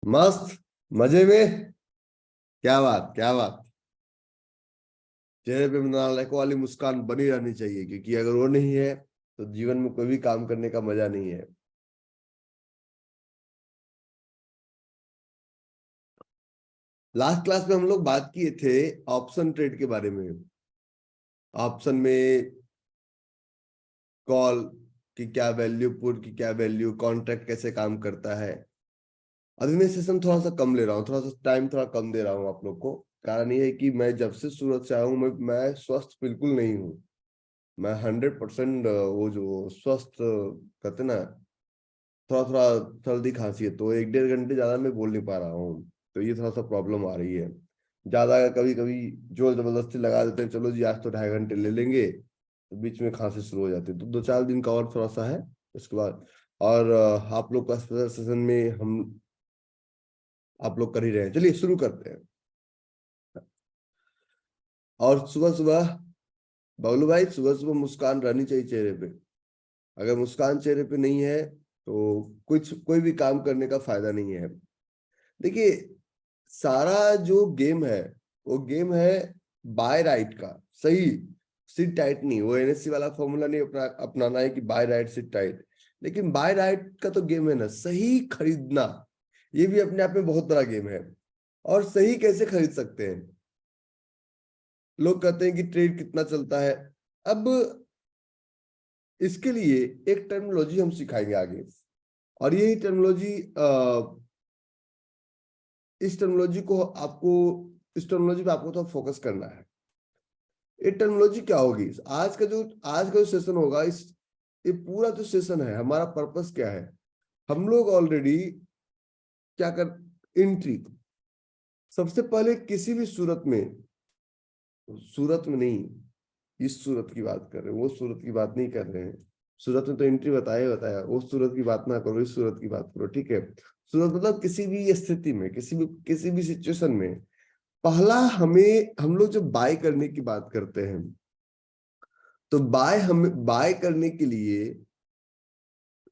मस्त। मजे में। क्या बात, क्या बात। चेहरे पे नालायक वाली मुस्कान बनी रहनी चाहिए, क्योंकि अगर वो नहीं है तो जीवन में कोई भी काम करने का मजा नहीं है। लास्ट क्लास में हम लोग बात किए थे ऑप्शन ट्रेड के बारे में। ऑप्शन में कॉल की क्या वैल्यू, पुट की क्या वैल्यू, कॉन्ट्रैक्ट कैसे काम करता है। अभी मैं सेशन थोड़ा सा कम ले रहा हूँ, थोड़ा सा टाइम थोड़ा कम दे रहा हूँ आप लोग को। कारण ये है कि मैं जब से सूरत से आया हूँ, मैं स्वस्थ बिल्कुल नहीं हूँ। मैं 100% वो जो स्वस्थ कहते ना, थोड़ा थोड़ा सर्दी खांसी है, तो 1 डेढ़ घंटे ज्यादा मैं बोल नहीं पा रहा हूँ। तो ये थोड़ा सा प्रॉब्लम आ रही है। ज्यादा कभी कभी जोर जबरदस्ती लगा देते हैं, चलो जी आज तो 2.5 घंटे ले लेंगे, तो बीच में खांसी शुरू हो जाती है। तो 2-4 दिन का और थोड़ा सा है उसके बाद। और आप लोग का स्पेशल सेशन में हम आप लोग कर ही रहे हैं। चलिए शुरू करते हैं। और सुबह सुबह बबलू भाई, सुबह सुबह मुस्कान रहनी चाहिए चेहरे पे। अगर मुस्कान चेहरे पे नहीं है तो कुछ कोई भी काम करने का फायदा नहीं है। देखिए, सारा जो गेम है वो गेम है बाय राइट का। सही, सिट टाइट नहीं। वो एनएससी वाला फॉर्मूला नहीं अपनाना है कि बाय राइट सिट टाइट। लेकिन बाय राइट का तो गेम है ना, सही खरीदना। ये भी अपने आप में बहुत बड़ा गेम है। और सही कैसे खरीद सकते हैं? लोग कहते हैं कि ट्रेड कितना चलता है। अब इसके लिए एक टर्मिनोलॉजी हम सिखाएंगे आगे। और यही टर्मिनोलॉजी, इस टर्मिनोलॉजी को आपको इस टर्मिनोलॉजी पे आपको तो फोकस करना है। ये टर्मिनोलॉजी क्या होगी? आज का जो सेशन होगा, इस ये पूरा जो सेशन है, हमारा पर्पस क्या है? हम लोग ऑलरेडी क्या कर एंट्री, सबसे पहले किसी भी सूरत में नहीं, इस सूरत की बात कर रहे हैं, वो सूरत की बात नहीं कर रहे हैं। सूरत में तो एंट्री बताया बताया, वो सूरत की बात ना करो, इस सूरत की बात करो, ठीक है? सूरत मतलब किसी भी स्थिति में, किसी भी सिचुएशन में पहला हम लोग जब बाय करने की बात करते हैं, तो बाय करने के लिए,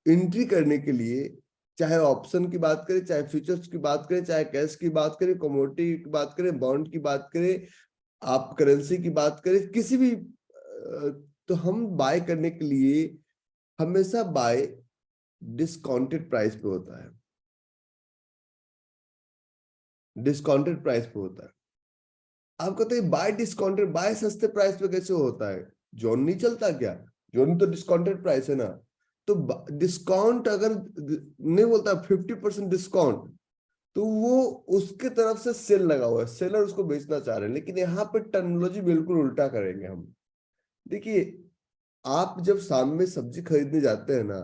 एंट्री करने के लिए, चाहे ऑप्शन की बात करें, चाहे फ्यूचर्स की बात करें, चाहे कैश की बात करें, कमोडिटी की बात करें, बॉन्ड की बात करें, आप करेंसी की बात करें, किसी भी तो हम बाय करने के लिए हमेशा बाय डिस्काउंटेड प्राइस पे होता है। डिस्काउंटेड प्राइस पे होता है। आप कहते हैं बाय डिस्काउंटेड, बाय सस्ते प्राइस पे कैसे होता है? जोन नहीं चलता क्या? जोन तो डिस्काउंटेड प्राइस है ना। तो डिस्काउंट अगर नहीं बोलता 50% डिस्काउंट, तो वो उसके तरफ से सेल लगा हुआ है, सेलर उसको बेचना चाह रहे हैं। लेकिन यहाँ पे टर्मिनोलॉजी बिल्कुल उल्टा करेंगे हम। देखिए, आप जब सामने सब्जी खरीदने जाते हैं ना,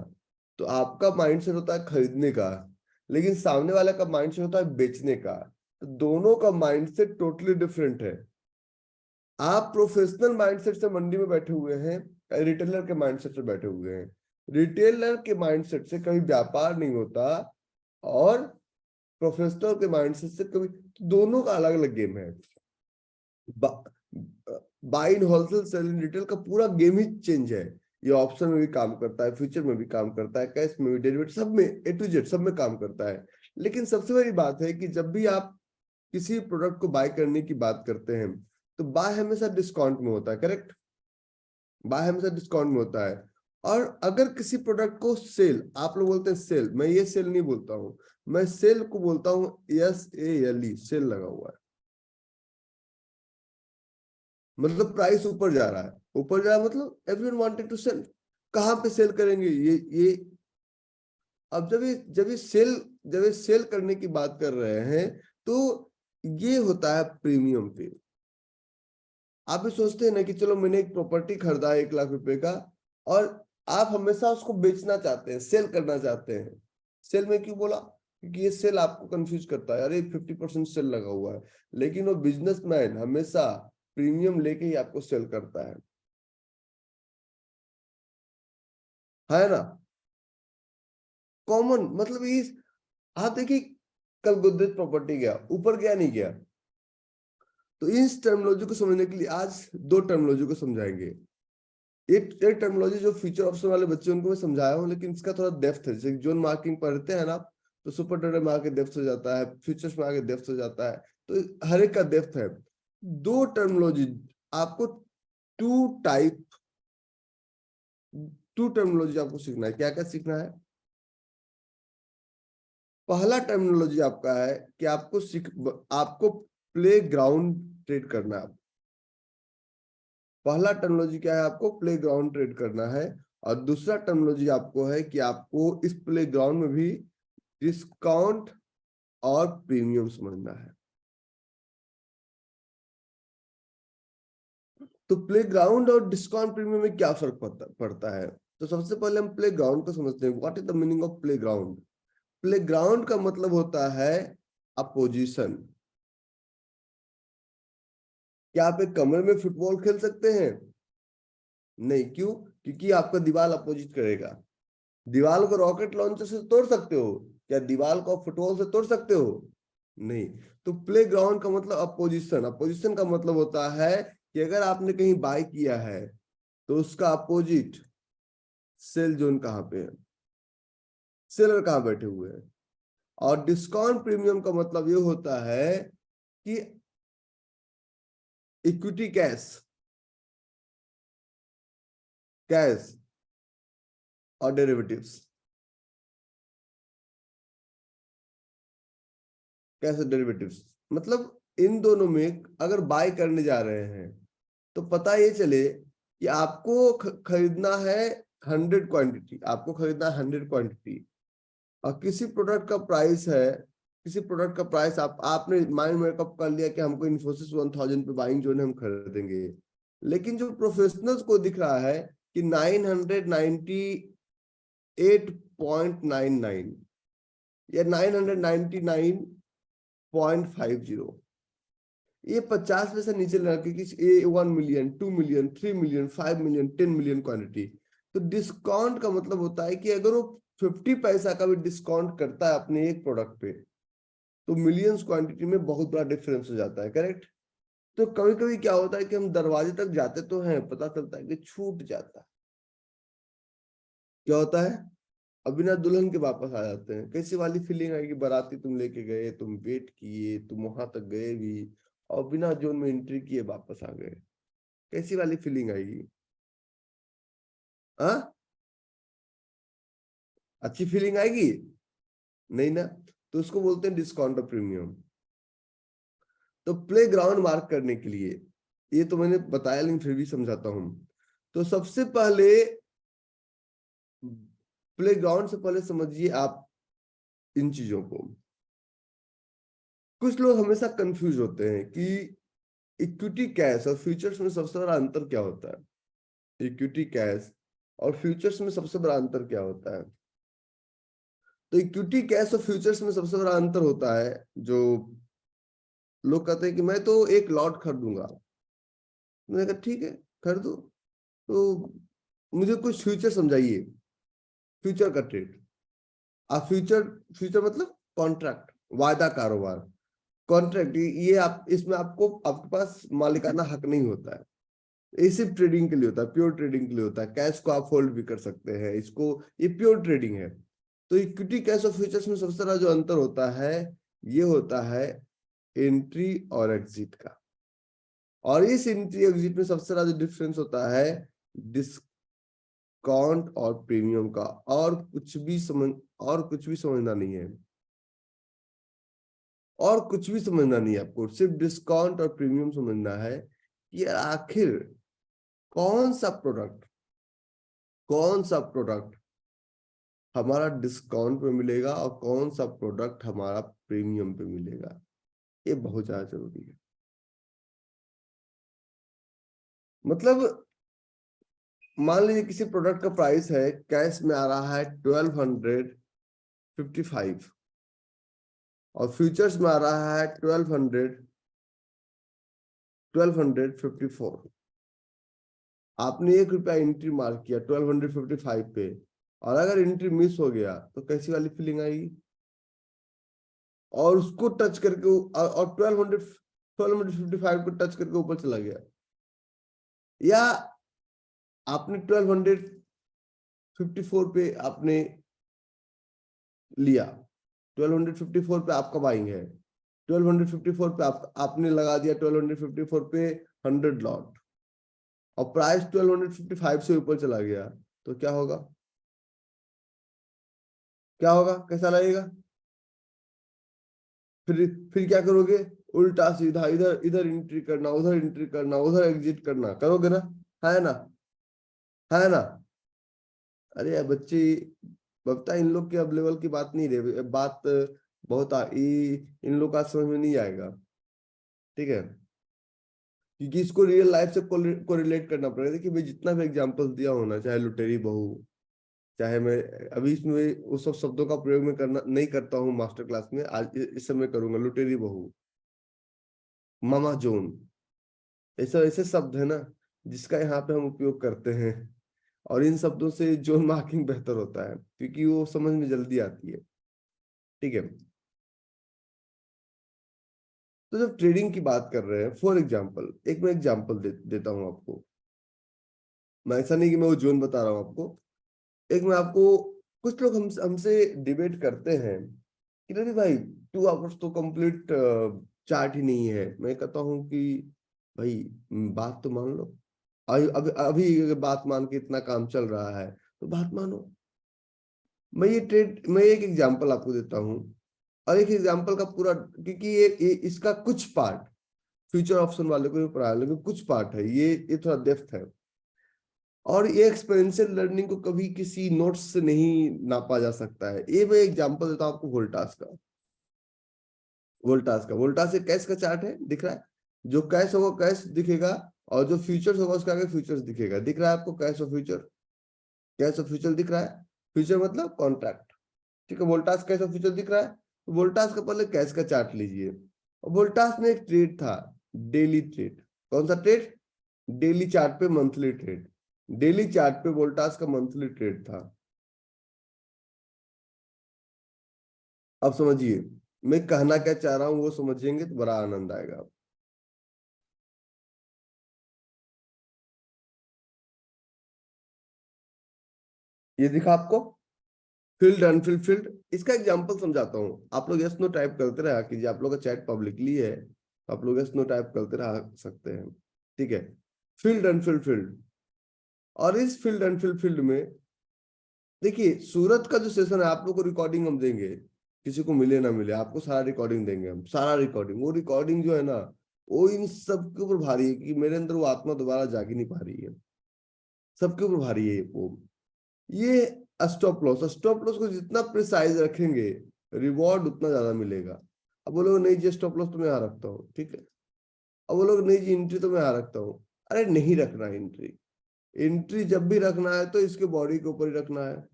तो आपका माइंडसेट होता है खरीदने का, लेकिन सामने वाले का माइंडसेट होता है बेचने का। तो दोनों का माइंडसेट टोटली डिफरेंट है। आप प्रोफेशनल माइंडसेट से मंडी में बैठे हुए हैं, रिटेलर के माइंडसेट से बैठे हुए हैं। रिटेलर के माइंडसेट से कभी व्यापार नहीं होता, और प्रोफेशनल के माइंडसेट से कभी, तो दोनों का अलग अलग गेम है। Buy in wholesale, sell in retail का पूरा गेम ही चेंज है। ये ऑप्शन में भी काम करता है, फ्यूचर में भी काम करता है, कैश में भी, डेरिवेटिव, सब में, ए टू जेड सब में काम करता है। लेकिन सबसे बड़ी बात है कि जब भी आप किसी प्रोडक्ट को बाय करने की बात करते हैं, तो बाय हमेशा डिस्काउंट में होता है। करेक्ट? बाय हमेशा डिस्काउंट में होता है। और अगर किसी प्रोडक्ट को सेल, आप लोग बोलते हैं सेल, मैं ये सेल नहीं बोलता हूं। मैं सेल को बोलता हूं SALE, सेल लगा हुआ है। मतलब प्राइस ऊपर जा रहा है, ऊपर जा रहा है, मतलब एवरीवन वांटेड टू सेल। कहां पे सेल करेंगे? ये अब जब ये सेल करने की बात कर रहे हैं, तो ये होता है प्रीमियम पे। आप भी सोचते हैं ना कि चलो मैंने एक प्रॉपर्टी खरीदा 1 लाख रुपए का, और आप हमेशा उसको बेचना चाहते हैं, सेल करना चाहते हैं। सेल में क्यों बोला? क्योंकि ये सेल आपको कंफ्यूज करता है, अरे 50% सेल लगा हुआ है। लेकिन वो बिजनेसमैन हमेशा प्रीमियम लेके ही आपको सेल करता है ना? कॉमन मतलब ये, आप देखिए, कल गोदरेज प्रॉपर्टी गया, ऊपर गया नहीं गया? तो इस टर्मिनोलॉजी को समझने के लिए आज दो टर्मिनोलॉजी को समझाएंगे। एक टर्मिनोलॉजी जो फ्यूचर ऑप्शन वाले बच्चे, उनको मैं समझाया हूँ, लेकिन इसका थोड़ा डेप्थ है। जैसे जोन मार्किंग पढ़ते हैं ना, तो सुपर ट्रेडर में आके डेप्थ हो जाता है, फ्यूचर्स में आके डेप्थ हो जाता है, तो हर एक का डेप्थ है। दो टर्मिनोलॉजी आपको, टू टर्मिनोलॉजी आपको सीखना है। क्या क्या सीखना है? पहला टर्मिनोलॉजी आपका है कि आपको प्ले ग्राउंड ट्रेड करना है। पहला टर्मिनोलॉजी क्या है? आपको प्ले ग्राउंड ट्रेड करना है। और दूसरा टर्मिनोलॉजी आपको है कि आपको इस प्ले ग्राउंड में भी डिस्काउंट और प्रीमियम समझना है। तो प्ले ग्राउंड और डिस्काउंट प्रीमियम में क्या फर्क पड़ता है? तो सबसे पहले हम प्ले ग्राउंड को समझते हैं। What is the meaning of play ground? Play ground का मतलब होता है अपोजिशन। क्या आप एक कमरे में फुटबॉल खेल सकते हैं? नहीं। क्यों? क्योंकि आपका दीवार अपोजिट करेगा। दीवार को रॉकेट लॉन्चर से तोड़ सकते हो? क्या दीवार को फुटबॉल से तोड़ सकते हो? नहीं। तो प्ले ग्राउंड का मतलब अपोजिशन। अपोजिशन का मतलब होता है कि अगर आपने कहीं बाय किया है तो उसका अपोजिट सेल जोन कहाँ पे है, सेलर कहाँ बैठे हुए हैं। और डिस्काउंट प्रीमियम का मतलब ये होता है कि इक्विटी कैश और डेरिवेटिव्स। कैश और डेरिवेटिव्स मतलब इन दोनों में अगर बाय करने जा रहे हैं तो पता ये चले कि आपको खरीदना है 100 क्वांटिटी, आपको खरीदना है 100 क्वांटिटी। और किसी प्रोडक्ट का प्राइस है, किसी प्रोडक्ट का प्राइस आपने माइंड मेकअप कर लिया कि हमको इन्फोसिस 1000 पे बाइंग जो है हम खरीदेंगे। लेकिन जो प्रोफेशनल्स को दिख रहा है कि 998.99 या 999.50, ये 50 में से नीचे लगा कि ये 1 million, 2 million, 3 million, 5 million, 10 million quantity. तो डिस्काउंट का मतलब होता है कि अगर वो 50 पैसा का भी डिस्काउंट करता है अपने एक प्रोडक्ट पे तो मिलियंस क्वांटिटी में बहुत बड़ा डिफरेंस हो जाता है। करेक्ट? तो कभी कभी क्या होता है कि हम दरवाजे तक जाते तो हैं, पता चलता है कि छूट जाता है। क्या होता है? अब बिना दुल्हन के वापस आ जाते हैं। कैसी वाली फीलिंग आएगी? बाराती तुम लेके गए, तुम वेट किए, तुम वहां तक गए भी और बिना जोन में एंट्री किए वापस आ गए। कैसी वाली फीलिंग आएगी? हाँ, अच्छी फीलिंग आएगी? नहीं ना। तो उसको बोलते हैं डिस्काउंट और प्रीमियम। तो प्ले ग्राउंड मार्क करने के लिए, ये तो मैंने बताया लेकिन फिर भी समझाता हूं। तो सबसे पहले प्ले ग्राउंड से पहले समझिए आप इन चीजों को। कुछ लोग हमेशा कंफ्यूज होते हैं कि इक्विटी कैश और फ्यूचर्स में सबसे बड़ा अंतर क्या होता है। इक्विटी कैश और फ्यूचर्स में सबसे बड़ा अंतर क्या होता है? तो इक्विटी कैश और फ्यूचर्स में सबसे बड़ा अंतर होता है, जो लोग कहते हैं कि मैं तो एक लॉट खरीदूंगा। मैंने कहा ठीक है, खरीदो। तो मुझे कुछ फ्यूचर समझाइए, फ्यूचर का ट्रेड। आप फ्यूचर, फ्यूचर मतलब कॉन्ट्रैक्ट, वायदा कारोबार। कॉन्ट्रैक्ट ये आप, इसमें आपको आपके पास मालिकाना हक नहीं होता है। ये सिर्फ ट्रेडिंग के लिए होता है, प्योर ट्रेडिंग के लिए होता है। कैश को आप होल्ड भी कर सकते हैं, इसको, ये प्योर ट्रेडिंग है। तो इक्विटी कैश और फ्यूचर्स में सबसे बड़ा जो अंतर होता है ये होता है एंट्री और एग्जिट का। और इस एंट्री एग्जिट में सबसे बड़ा जो डिफरेंस होता है डिस्काउंट और प्रीमियम का। और कुछ भी समझना नहीं है, और कुछ भी समझना नहीं है आपको, सिर्फ डिस्काउंट और प्रीमियम समझना है कि आखिर कौन सा प्रोडक्ट, कौन सा प्रोडक्ट हमारा डिस्काउंट पे मिलेगा और कौन सा प्रोडक्ट हमारा प्रीमियम पे मिलेगा। ये बहुत ज्यादा जरूरी है। मतलब मान लीजिए किसी प्रोडक्ट का प्राइस है, कैश में आ रहा है 1255 और फ्यूचर्स में आ रहा है 1254। आपने ₹1 एंट्री मार्क किया 1255 पे, और अगर एंट्री मिस हो गया तो कैसी वाली फीलिंग आएगी? और उसको टच करके और 1255 को टच करके ऊपर चला गया, या आपने 1254 पे आपने लिया 1254 पे आपका बाइंग है, 1254 पे आपने लगा दिया 1254 पे 100 लॉट, और प्राइस 1255 से ऊपर चला गया, तो क्या होगा? क्या होगा, कैसा लगेगा? फिर क्या करोगे? उल्टा सीधा इधर इधर एंट्री करना, उधर एंट्री करना, उधर एग्जिट करना, करोगे ना? है ना? है ना? अरे यार बच्चे, बता इन लोग के अब लेवल की बात नहीं रहे, बात बहुत इन लोग का समझ में नहीं आएगा, ठीक है? क्योंकि इसको रियल लाइफ से कोरिलेट करना पड़ेगा। देखिए भाई, जितना भी एग्जांपल दिया होना, चाहे लुटेरी बहू, चाहे मैं अभी इसमें उस सब शब्दों का प्रयोग में करना नहीं करता हूँ मास्टर क्लास में, आज इस समय करूंगा। लुटेरी बहू, मामा जोन, ऐसे ऐसे शब्द है ना जिसका यहाँ पे हम उपयोग करते हैं, और इन शब्दों से जोन मार्किंग बेहतर होता है क्योंकि वो समझ में जल्दी आती है, ठीक है? तो जब ट्रेडिंग की बात कर रहे हैं, फॉर एग्जाम्पल, एक मैं एग्जाम्पल देता हूँ आपको। मैं ऐसा नहीं कि मैं वो जोन बता रहा हूँ आपको, एक मैं आपको, कुछ लोग हमसे डिबेट करते हैं कि नहीं भाई 2 आवर्स तो कंप्लीट चार्ट ही नहीं है। मैं कहता हूँ कि भाई बात तो मान लो, अभी अभी अगर बात मान के इतना काम चल रहा है तो बात मानो। मैं एक एग्जांपल आपको देता हूँ, और एक एग्जांपल का पूरा, क्योंकि ये इसका कुछ पार्ट फ्यूचर ऑप्शन वाले को भी पढ़ा, लेकिन कुछ पार्ट है ये थोड़ा डेप्थ है, और ये एक्सपेरिंशियल लर्निंग को कभी किसी नोट्स से नहीं नापा जा सकता है। ये मैं एग्जांपल देता हूँ आपको वोल्टास का। वोल्टास एक कैश का चार्ट है, दिख रहा है? जो कैश होगा कैश दिखेगा, और जो फ्यूचर्स होगा उसका आगे फ्यूचर्स दिखेगा। दिख रहा है आपको कैश और फ्यूचर? कैश और फ्यूचर दिख रहा है? फ्यूचर मतलब कॉन्ट्रैक्ट, ठीक है? वोल्टास कैश और फ्यूचर दिख रहा है, तो वोल्टास का पहले कैश का चार्ट लीजिए। और वोल्टास में एक ट्रेड था, डेली ट्रेड। कौन सा ट्रेड? डेली चार्ट पे मंथली ट्रेड। डेली चार्ट पे वोल्टास का मंथली ट्रेड था। अब समझिए मैं कहना क्या चाह रहा हूं, वो समझेंगे तो बड़ा आनंद आएगा। ये दिखा आपको? फील्ड अनफिल्ड फील्ड, इसका एग्जांपल समझाता हूँ। आप लोग यस नो टाइप करते रहा कीजिए, आप लोग का चैट पब्लिकली है, आप लोग यस नो टाइप करते रहा सकते हैं, ठीक है? फील्ड अनफिल्ड फील्ड, और इस फील्ड एंड फील्ड में देखिए, सूरत का जो सेशन है आप लोग को रिकॉर्डिंग हम देंगे, किसी को मिले ना मिले आपको सारा रिकॉर्डिंग देंगे हम, सारा रिकॉर्डिंग। वो रिकॉर्डिंग जो है ना, वो इन सब के ऊपर भारी है कि मेरे अंदर वो आत्मा दोबारा जाग ही नहीं पा रही है, सबके ऊपर भारी है वो। ये स्टॉप लॉस को जितना प्रिसाइज रखेंगे, रिवॉर्ड उतना ज्यादा मिलेगा। अब वो लोग नहीं जी स्टॉप लॉस तो मैं यहाँ रखता हूँ, ठीक है? अब वो लोग नहीं जी एंट्री तो मैं यहाँ रखता हूँ। अरे नहीं रखना एंट्री, एंट्री जब भी रखना है तो इसके बॉडी के ऊपर ही रखना है।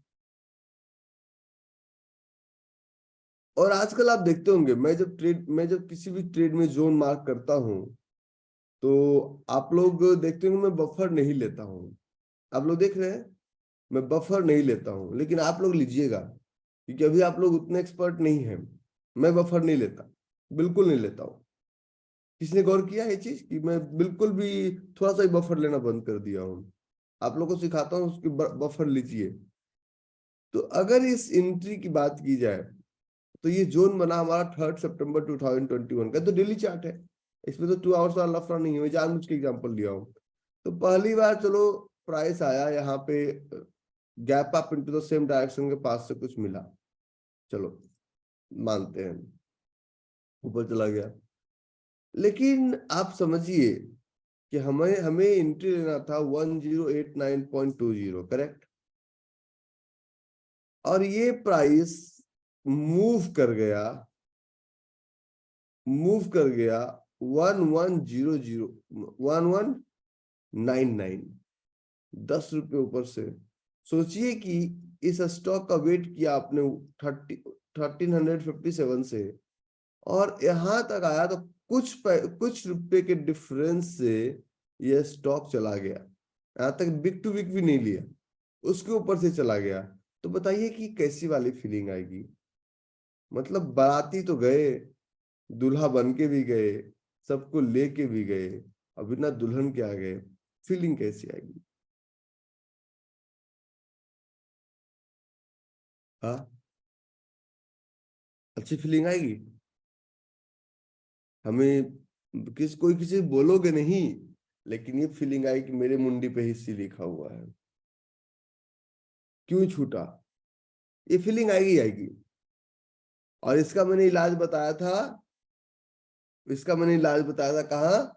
और आजकल आप देखते होंगे, मैं जब किसी भी ट्रेड में जोन मार्क करता हूं, तो आप लोग देखते होंगे मैं बफर नहीं लेता हूं। आप लोग देख रहे हैं, मैं बफर नहीं लेता हूं, लेकिन आप लोग लीजिएगा क्योंकि अभी आप लोग उतने एक्सपर्ट नहीं हैं। मैं बफर नहीं लेता, बिल्कुल नहीं लेता हूं। किसने गौर किया ये चीज कि मैं बिल्कुल भी थोड़ा सा ही बफर लेना बंद कर दिया हूं? आप लोग को सिखाता हूँ उसकी बफर लीजिए। तो अगर इस एंट्री की बात की जाए, तो ये जोन बना हमारा 3 सितंबर 2021 का, तो डेली चार्ट है, इसमें तो 2 आवर्स वाला लफड़ा नहीं है, मैं जानबूझ के एग्जांपल लिया हूँ। तो पहली बार चलो प्राइस आया यहाँ पे, gap up into the same direction के पास से कुछ मिला, चलो मानते हैं, ऊपर चला गया। लेकिन आप समझिए कि हमें हमें एंट्री लेना था 1089.20, करेक्ट? और ये प्राइस मूव कर गया, मूव कर गया 1100, 1199, 10 रुपये ऊपर से। सोचिए कि इस स्टॉक का वेट किया आपने 1357 से, और यहां तक आया तो कुछ रुपए के डिफरेंस से यह स्टॉक चला गया, यहां तक बिग टू बिग भी नहीं लिया, उसके ऊपर से चला गया। तो बताइए कि कैसी वाली फीलिंग आएगी? मतलब बाराती तो गए, दूल्हा बन के भी गए, सबको लेके भी गए, अब बिना दुल्हन के आ गए, फीलिंग कैसी आएगी? हाँ, अच्छी फीलिंग आएगी हमें। कोई किसी बोलोगे नहीं, लेकिन ये फीलिंग आई कि मेरे मुंडी पे हिस्सी लिखा हुआ है, क्यों छूटा, ये फीलिंग आएगी आएगी। और इसका मैंने इलाज बताया था, कहाँ?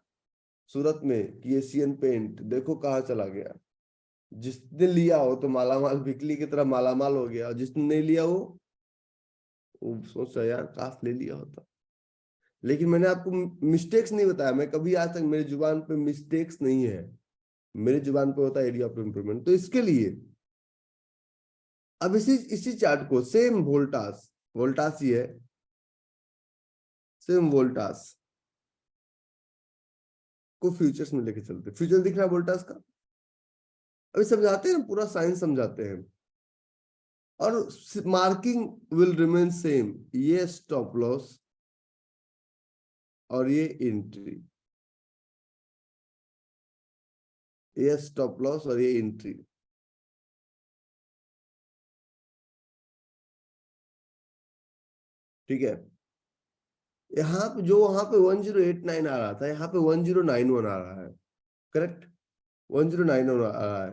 सूरत में कि एशियन पेंट देखो कहाँ चला गया। जिसने लिया हो तो मालामाल, बिकली की तरह मालामाल हो गया, और जिसने नहीं लिया वो सोचा यार काश ले लिया होता। लेकिन मैंने आपको मिस्टेक्स नहीं बताया, मैं कभी आज तक, मेरी जुबान पे मिस्टेक्स नहीं है, मेरी जुबान पे होता है एरिया ऑफ इम्प्रूवमेंट। तो इसके लिए अब इसी चार्ट को सेम वोल्टास, वोल्टास ही है, सेम वोल्टास को फ्यूचर्स में लेके चलते। फ्यूचर दिख रहा है वोल्टास का, अभी समझाते हैं, पूरा साइंस समझाते हैं। और मार्किंग विल रिमेन सेम, ये स्टॉप लॉस और ये एंट्री, ये स्टॉप लॉस और ये एंट्री। ठीक है, यहाँ पे जो वहां पे 1089 आ रहा था, यहाँ पे 1091 आ रहा है, करेक्ट? 1091 आ रहा है,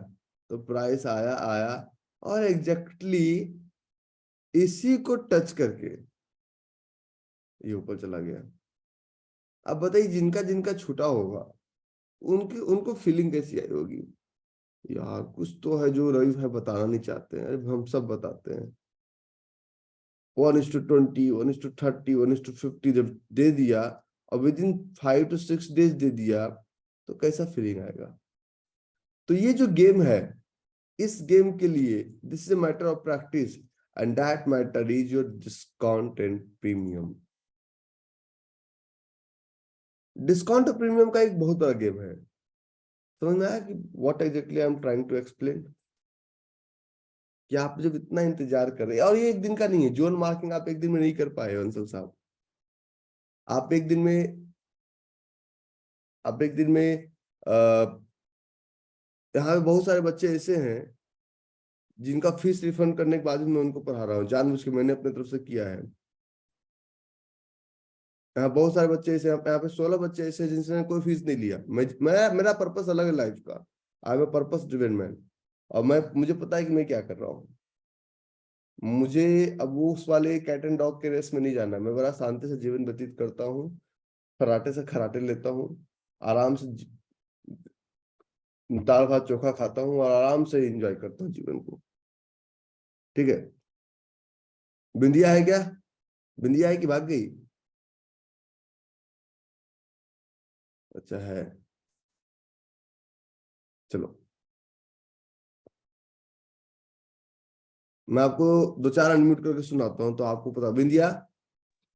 तो प्राइस आया आया और एग्जैक्टली इसी को टच करके ये ऊपर चला गया। अब बताइए, जिनका जिनका छूटा होगा उनकी उनको फीलिंग कैसी आई होगी? यार कुछ तो है जो रईस भाई बताना नहीं चाहते हैं, अरे हम सब बताते हैं। 1:20, 1:30, 1:50 जब दे दिया और विद इन 5 to 6 days दे दिया, तो कैसा फीलिंग आएगा? तो ये जो गेम है, इस गेम के लिए this is a matter of practice, and that matter is your discount and premium. Discount और प्रीमियम का एक बहुत बड़ा गेम है। समझ में आया कि what exactly I am trying to explain? कि आप जब इतना इंतजार कर रहे हैं, और ये एक दिन का नहीं है, जोन मार्किंग आप एक दिन में नहीं कर पाए अंसल साहब। आप एक दिन में, आप एक दिन में यहाँ पे बहुत सारे बच्चे ऐसे हैं जिनका फीस रिफंड करने के बाद भी मैं उनको पढ़ा रहा हूँ, जानबूझ के मैंने अपने तरफ से किया है। यहाँ बहुत सारे बच्चे ऐसे, यहाँ पे 16 बच्चे ऐसे हैं जिनसे कोई फीस नहीं लिया। मैं मेरा पर्पस अलग है लाइफ का, I am a purpose driven man. और मुझे पता है कि मैं क्या कर रहा हूँ। मुझे अब वो उस वाले कैट एंड डॉग के रेस में नहीं जाना। मैं बड़ा शांति से जीवन व्यतीत करता हूँ, खराटे से खराटे लेता हूँ, आराम से दाल भात चोखा खाता हूँ और आराम से एंजॉय करता हूँ जीवन को। ठीक है, बिंदिया है क्या? बिंदिया है कि भाग गई? अच्छा है, चलो मैं आपको दो चार अनम्यूट करके सुनाता हूँ तो आपको पता। बिंदिया,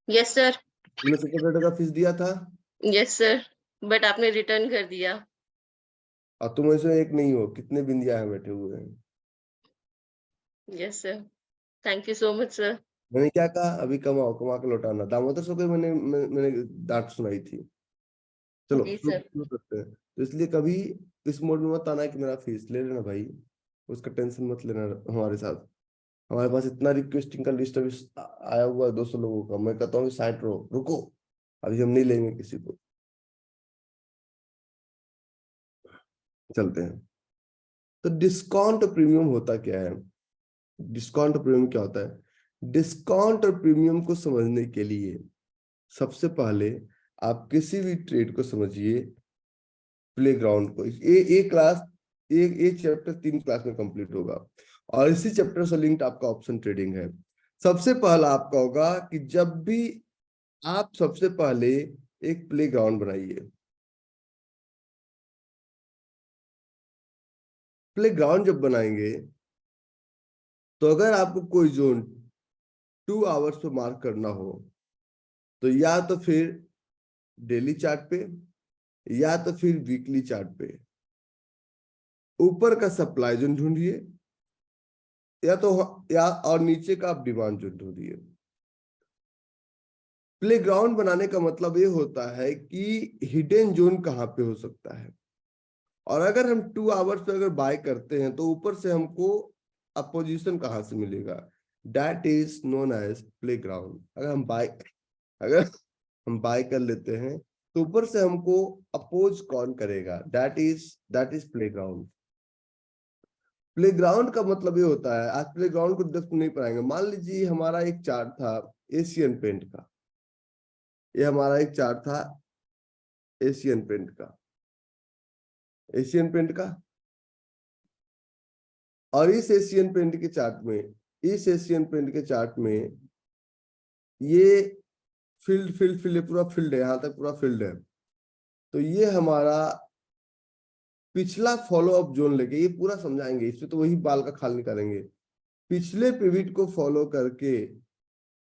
यस सर। तुमने सेक्रेटरी का फीस दिया था यस सर, बट आपने रिटर्न कर दिया। और तुम ऐसे एक नहीं हो, कितने बिंदिया हैं बैठे हुए हैं। Yes sir, thank you so much sir. मैंने क्या कहा? अभी कमाओ, कमा के लौटाना। दामोदर सो को मैंने डांट सुनाई थी। चलो जी शुरू सर। शुरू करते हैं। तो इसलिए कभी इस मोड में मत आना कि मेरा फीस ले लेना भाई, उसका टेंशन मत लेना हमारे साथ। हमारे पास इतना रिक्वेस्टिंग का लिस्ट अभी आया हुआ है 200 लोगों का। मैं कहता हूँ 60 रुको, अभी हम नहीं लेंगे किसी को। चलते हैं। तो डिस्काउंट और प्रीमियम होता क्या है? डिस्काउंट और प्रीमियम क्या होता है? डिस्काउंट और प्रीमियम को समझने के लिए सबसे पहले आप किसी भी ट्रेड को समझिए, प्लेग्राउंड को। ये क्लास, ये चैप्टर 3 क्लास में कंप्लीट होगा, और इसी चैप्टर से लिंक्ड आपका ऑप्शन ट्रेडिंग है। सबसे पहला आपका होगा कि जब भी आप सबसे पहले एक प्लेग्राउंड बनाइए। प्लेग्राउंड जब बनाएंगे तो अगर आपको कोई जोन 2 आवर्स पे मार्क करना हो, तो या तो फिर डेली चार्ट पे या तो फिर वीकली चार्ट पे ऊपर का सप्लाई जोन ढूंढिए, या तो या और नीचे का आप डिमांड जोन ढूंढिए। प्लेग्राउंड बनाने का मतलब ये होता है कि हिडन जोन कहाँ पे हो सकता है। और अगर हम 2 आवर्स पे अगर बाय करते हैं तो ऊपर से हमको अपोजिशन कहाँ से मिलेगा? That is known as playground. अगर हम बाय कर लेते हैं तो ऊपर से हमको अपोज कौन करेगा, that is play ground. Playground का मतलब ये होता है, आज प्लेग्राउंड को डेप्थ में नहीं पढ़ाएंगे। मान लीजिए हमारा एक चार्ट था एशियन पेंट का, ये हमारा एक चार्ट था एशियन पेंट का, एशियन पेंट का। और इस एशियन पेंट के चार्ट में, इस एशियन पेंट के चार्ट में ये फील्ड पूरा फील्ड है, यहां तक पूरा फील्ड है। तो ये हमारा पिछला फॉलो अप जोन लेके ये पूरा समझाएंगे, इसमें तो वही बाल का खाल निकालेंगे। पिछले पिविट को फॉलो करके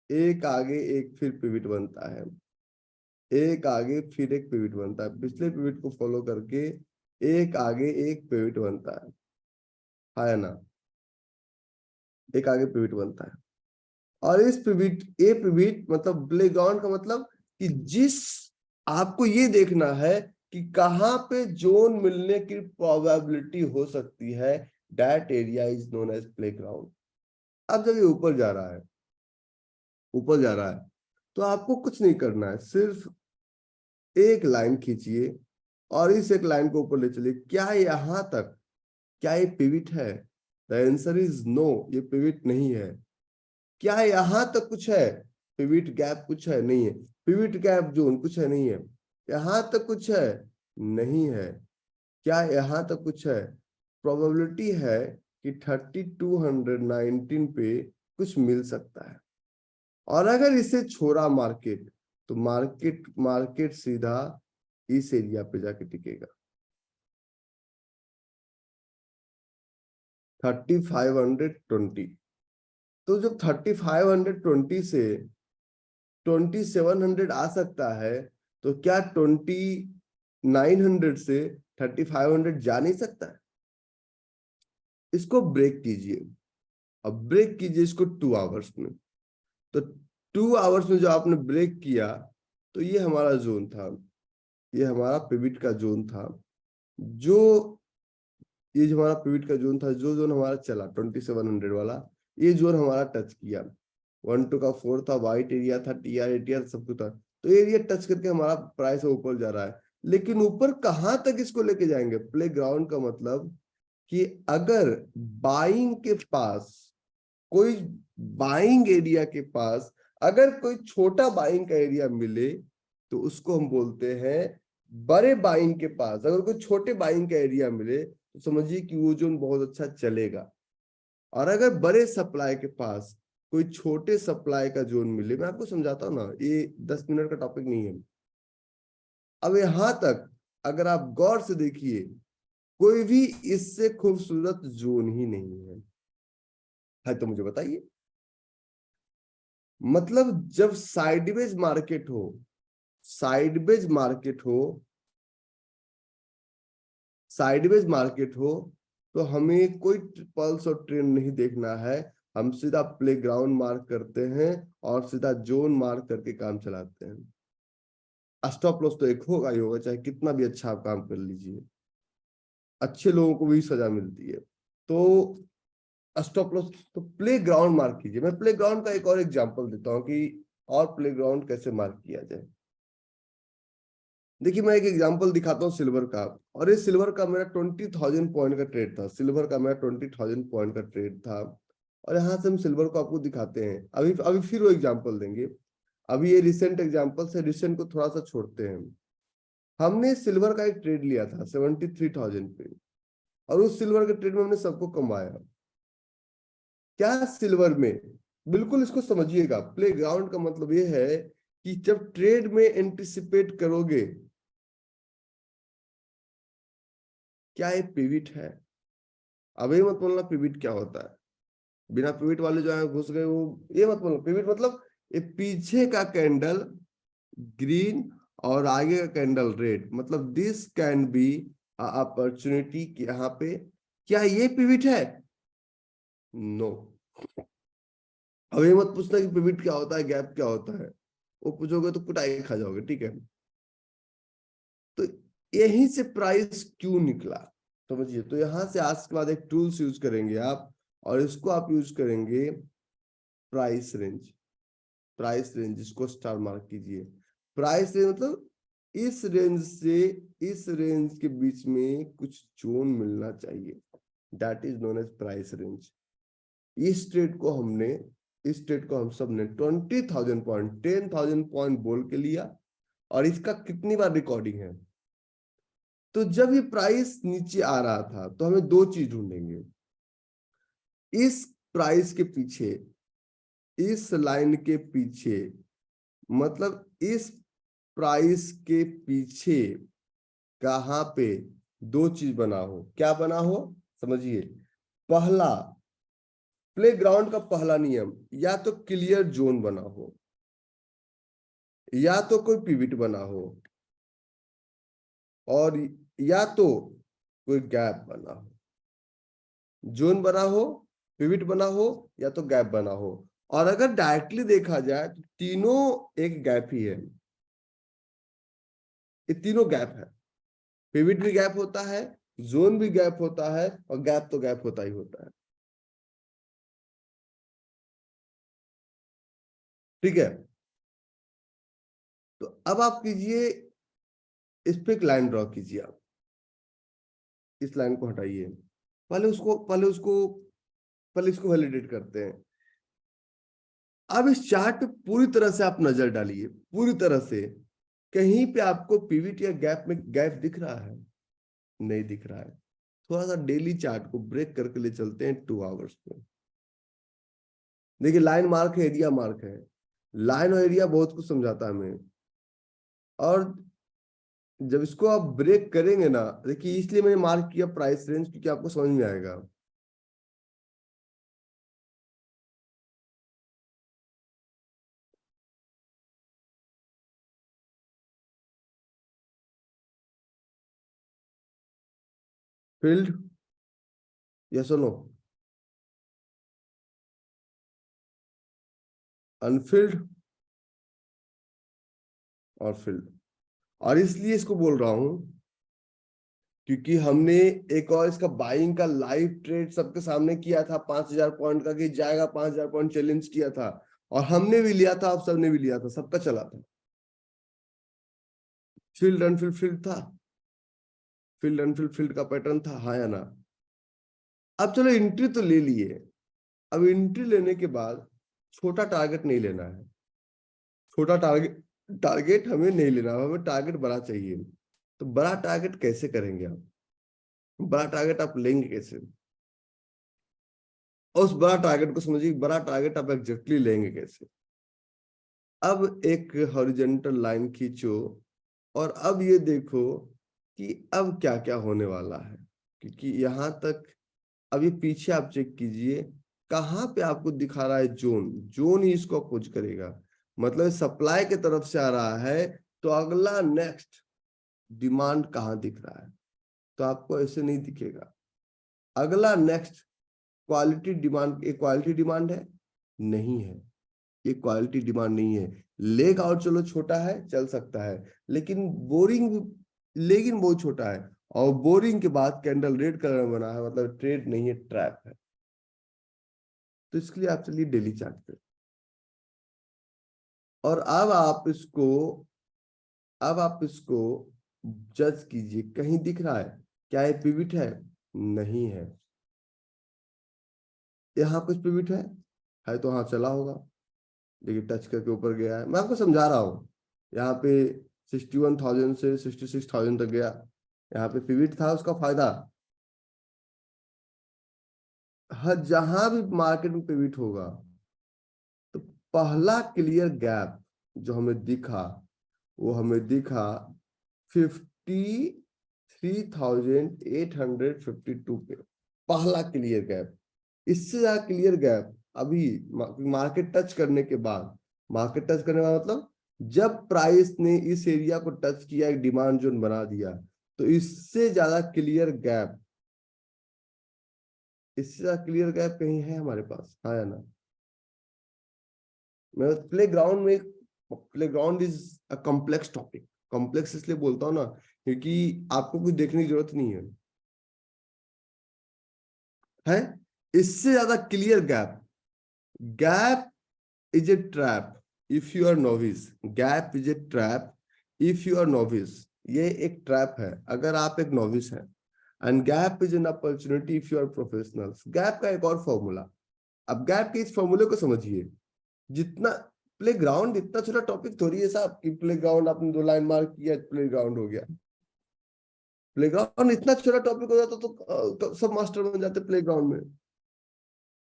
एक आगे एक फिर पिविट बनता है, एक आगे फिर एक पिविट बनता है। पिछले पिविट को फॉलो करके एक आगे एक पिविट बनता है ना, एक आगे पिविट बनता है। और इस पिविट, ये पिविट मतलब प्लेग्राउंड का मतलब कि जिस आपको ये देखना है कि कहां पे जोन मिलने की प्रोबेबिलिटी हो सकती है, that area is known as playground. अब जब ये ऊपर जा रहा है, ऊपर जा रहा है, तो आपको कुछ नहीं करना है, सिर्फ एक लाइन खींचिए और इस एक लाइन को ऊपर ले चलिए। क्या यहां तक, क्या ये पिविट है? द आंसर इज नो, ये पिविट नहीं है। क्या यहां तक कुछ है? पिविट गैप कुछ है? नहीं है। पिविट गैप जोन कुछ है? नहीं है। यहां तक कुछ है? नहीं है। क्या यहां तक कुछ है? प्रोबेबिलिटी है कि 3219 पे कुछ मिल सकता है। और अगर इसे छोड़ा मार्केट, तो मार्केट सीधा इस एरिया पे जाके टिकेगा, 3520। तो जब 3520 से 2700 आ सकता है, तो क्या 2900 से 3500 जा नहीं सकता है? इसको ब्रेक कीजिए। अब ब्रेक कीजिए इसको 2 आवर्स में। तो 2 आवर्स में जो आपने ब्रेक किया, तो ये हमारा जोन था, ये हमारा पिविट का जोन था। जो ये जो हमारा पिविट का जोन था, जो जोन हमारा चला 2700 वाला, ये जोन हमारा टच किया। 1-2 का 4 था, वाइट एरिया था, टीआर एरिया सब कुछ था। तो एरिया टच करके हमारा प्राइस ऊपर जा रहा है। लेकिन ऊपर कहां तक इसको लेके जाएंगे? प्ले ग्राउंड का मतलब कि अगर बाइंग के पास कोई, बाइंग एरिया के पास अगर कोई छोटा बाइंग का एरिया मिले, तो उसको हम बोलते हैं बड़े बाइंग के पास अगर कोई छोटे बाइंग का एरिया मिले, तो समझिए कि वो जोन बहुत अच्छा चलेगा। और अगर बड़े सप्लाई के पास कोई छोटे सप्लाई का जोन मिले, मैं आपको समझाता हूं ना, ये 10 मिनट का टॉपिक नहीं है। अब यहां तक अगर आप गौर से देखिए, कोई भी इससे खूबसूरत जोन ही नहीं है तो मुझे बताइए। मतलब जब साइडवेज मार्केट हो, साइडवेज मार्केट हो, साइडवेज मार्केट हो, तो हमें कोई पल्स और ट्रेंड नहीं देखना है। हम सीधा प्लेग्राउंड मार्क करते हैं और सीधा जोन मार्क करके काम चलाते हैं। स्टॉप लॉस तो एक होगा ही होगा, चाहे कितना भी अच्छा आप काम कर लीजिए, अच्छे लोगों को भी सजा मिलती है। तो स्टॉप लॉस तो प्ले ग्राउंड मार्क कीजिए। मैं प्ले ग्राउंड का एक और एग्जांपल देता हूं कि और प्ले ग्राउंड कैसे मार्क किया जाए। देखिए मैं एक एग्जांपल दिखाता हूँ सिल्वर का, और इस सिल्वर का मेरा 20,000 पॉइंट का ट्रेड था। सिल्वर का मेरा 20,000 पॉइंट का ट्रेड था। और यहाँ से हम सिल्वर को आपको दिखाते हैं। अभी अभी फिर वो एग्जांपल देंगे। अभी ये रिसेंट एग्जांपल से, रिसेंट को थोड़ा सा छोड़ते हैं। हमने सिल्वर का एक ट्रेड लिया था 73,000 पे, और उस सिल्वर के ट्रेड में हमने सबको कमाया। क्या सिल्वर में, बिल्कुल इसको समझिएगा, प्ले ग्राउंड का मतलब ये है कि जब ट्रेड में एंटिसिपेट करोगे, क्या ये पिविट है? अब ये मत बोलना पिविट क्या होता है, बिना पिविट वाले जो है घुस गए वो, ये मत बोलना पिविट मतलब ये पीछे का कैंडल ग्रीन और आगे का कैंडल रेड, मतलब दिस कैन बी अपॉर्चुनिटी। यहाँ पे क्या ये पिविट है? नो। अब ये मत पूछना कि पिविट क्या होता है, गैप क्या होता है, वो पूछोगे तो कुटाई खा जाओगे, ठीक है। तो यहीं से प्राइस क्यों निकला समझिए। तो यहां से आज के बाद एक टूल्स यूज करेंगे आप, और इसको आप यूज करेंगे प्राइस रेंज, प्राइस रेंज इसको स्टार मार्क कीजिए। प्राइस रेंज मतलब इस रेंज से इस रेंज के बीच में कुछ जोन मिलना चाहिए, that is known as price range. इस ट्रेड को हम सब ने 20,000 पॉइंट 10,000 पॉइंट बोल के लिया, और इसका कितनी बार रिकॉर्डिंग है। तो जब ये प्राइस नीचे आ रहा था तो हमें दो चीज ढूंढेंगे, इस प्राइस के पीछे, इस लाइन के पीछे, मतलब इस प्राइस के पीछे कहां पे दो चीज बना हो। क्या बना हो समझिए। पहला, प्लेग्राउंड का पहला नियम, या तो क्लियर जोन बना हो, या तो कोई पिविट बना हो, और या तो कोई गैप बना हो। जोन बना हो, पिविट बना हो, या तो गैप बना हो। और अगर डायरेक्टली देखा जाए तो तीनों एक गैप ही है, ये तीनों गैप है। पिविट भी गैप होता है, जोन भी गैप होता है, और गैप तो गैप होता ही होता है। ठीक है, तो अब आप कीजिए, इस पे एक लाइन ड्रॉ कीजिए। आप इस लाइन को हटाइए, पहले इसको वैलिडेट करते हैं। अब इस चार्ट पे पूरी तरह से आप नजर डालिए, पूरी तरह से। कहीं पे आपको पिविट या गैप में गैप दिख रहा है? नहीं दिख रहा है। थोड़ा सा डेली चार्ट को ब्रेक करके ले चलते हैं 2 आवर्स में। देखिए, लाइन मार्क है, एरिया मार्क है। लाइन और एरिया बहुत कुछ समझाता है हमें, और जब इसको आप ब्रेक करेंगे ना, देखिए इसलिए मैंने मार्क किया प्राइस रेंज, क्योंकि आपको समझ में आएगा। फील्ड, यस और नो? अनफिल्ड और फील्ड। और इसलिए इसको बोल रहा हूं क्योंकि हमने एक और इसका बाइंग का लाइव ट्रेड सबके सामने किया था 5,000 पॉइंट का, कि जाएगा 5,000 पॉइंट चैलेंज किया था, और हमने भी लिया था, आप सबने भी लिया था, सबका चला था। फील्ड अनफिल्ड फील्ड था, फील्ड अनफिल्ड फील्ड का पैटर्न था, हाँ या ना? अब चलो एंट्री तो ले लिए। अब एंट्री लेने के बाद छोटा टारगेट नहीं लेना है, छोटा टारगेट टारगेट हमें नहीं लेना, हमें टारगेट बड़ा चाहिए। तो बड़ा टारगेट कैसे करेंगे आप? बड़ा टारगेट आप लेंगे कैसे? और उस बड़ा टारगेट को समझिए, बड़ा टारगेट आप एग्जैक्टली लेंगे कैसे। अब एक हॉरिजॉन्टल लाइन खींचो, और अब ये देखो कि अब क्या क्या होने वाला है। क्योंकि यहां तक, अब ये पीछे आप चेक कीजिए, कहां पे आपको दिखा रहा है जोन, जोन ही इसको अपोज करेगा। मतलब सप्लाई के तरफ से आ रहा है, तो अगला नेक्स्ट डिमांड कहां दिख रहा है? तो आपको ऐसे नहीं दिखेगा। अगला नेक्स्ट क्वालिटी डिमांड, एक क्वालिटी डिमांड है? नहीं है, ये क्वालिटी डिमांड नहीं है। लेग आउट चलो छोटा है, चल सकता है, लेकिन बोरिंग, लेकिन बहुत छोटा है। और बोरिंग के बाद कैंडल रेड कलर में बना है, मतलब ट्रेड नहीं है, ट्रैप है। तो इसके लिए आप चलिए डेली चार्ट पे, और अब आप इसको जज कीजिए, कहीं दिख रहा है? क्या ये पिविट है? नहीं है। यहाँ कुछ पिविट है तो हाँ चला होगा। देखिए टच करके ऊपर गया है, मैं आपको समझा रहा हूँ। यहाँ पे 61,000 से 66,000 तक गया, यहाँ पे पिविट था, उसका फायदा। हर जहां भी मार्केट में पिविट होगा, तो पहला क्लियर गैप जो हमें दिखा, वो हमें दिखा 53,852 पे, पहला क्लियर गैप। इससे ज्यादा क्लियर गैप अभी मार्केट टच करने के बाद, मार्केट टच करने का मतलब जब प्राइस ने इस एरिया को टच किया, एक डिमांड जोन बना दिया, तो इससे ज्यादा क्लियर गैप, इससे ज्यादा क्लियर गैप कहीं है हमारे पास, हाँ या ना? मैं playground is a complex topic. Complex इसलिए बोलता हूँ ना, क्योंकि आपको कुछ देखने की जरूरत नहीं है। इससे ज्यादा clear gap, gap is a trap if you are novice. Gap is a trap if you are novice. ये एक ट्रैप है अगर आप एक नोविस हैं. And gap is an opportunity if you are professionals. Gap का एक और फॉर्मूला. अब गैप के इस फॉर्मूले को समझिए. जितना प्ले ग्राउंड, इतना छोटा टॉपिक थोड़ी है साहब कि प्ले ग्राउंड आपने 2 लाइन मार्क किया प्ले ग्राउंड हो गया. प्ले ग्राउंड इतना छोटा टॉपिक हो जाता तो सब मास्टर बन जाते प्ले ग्राउंड में.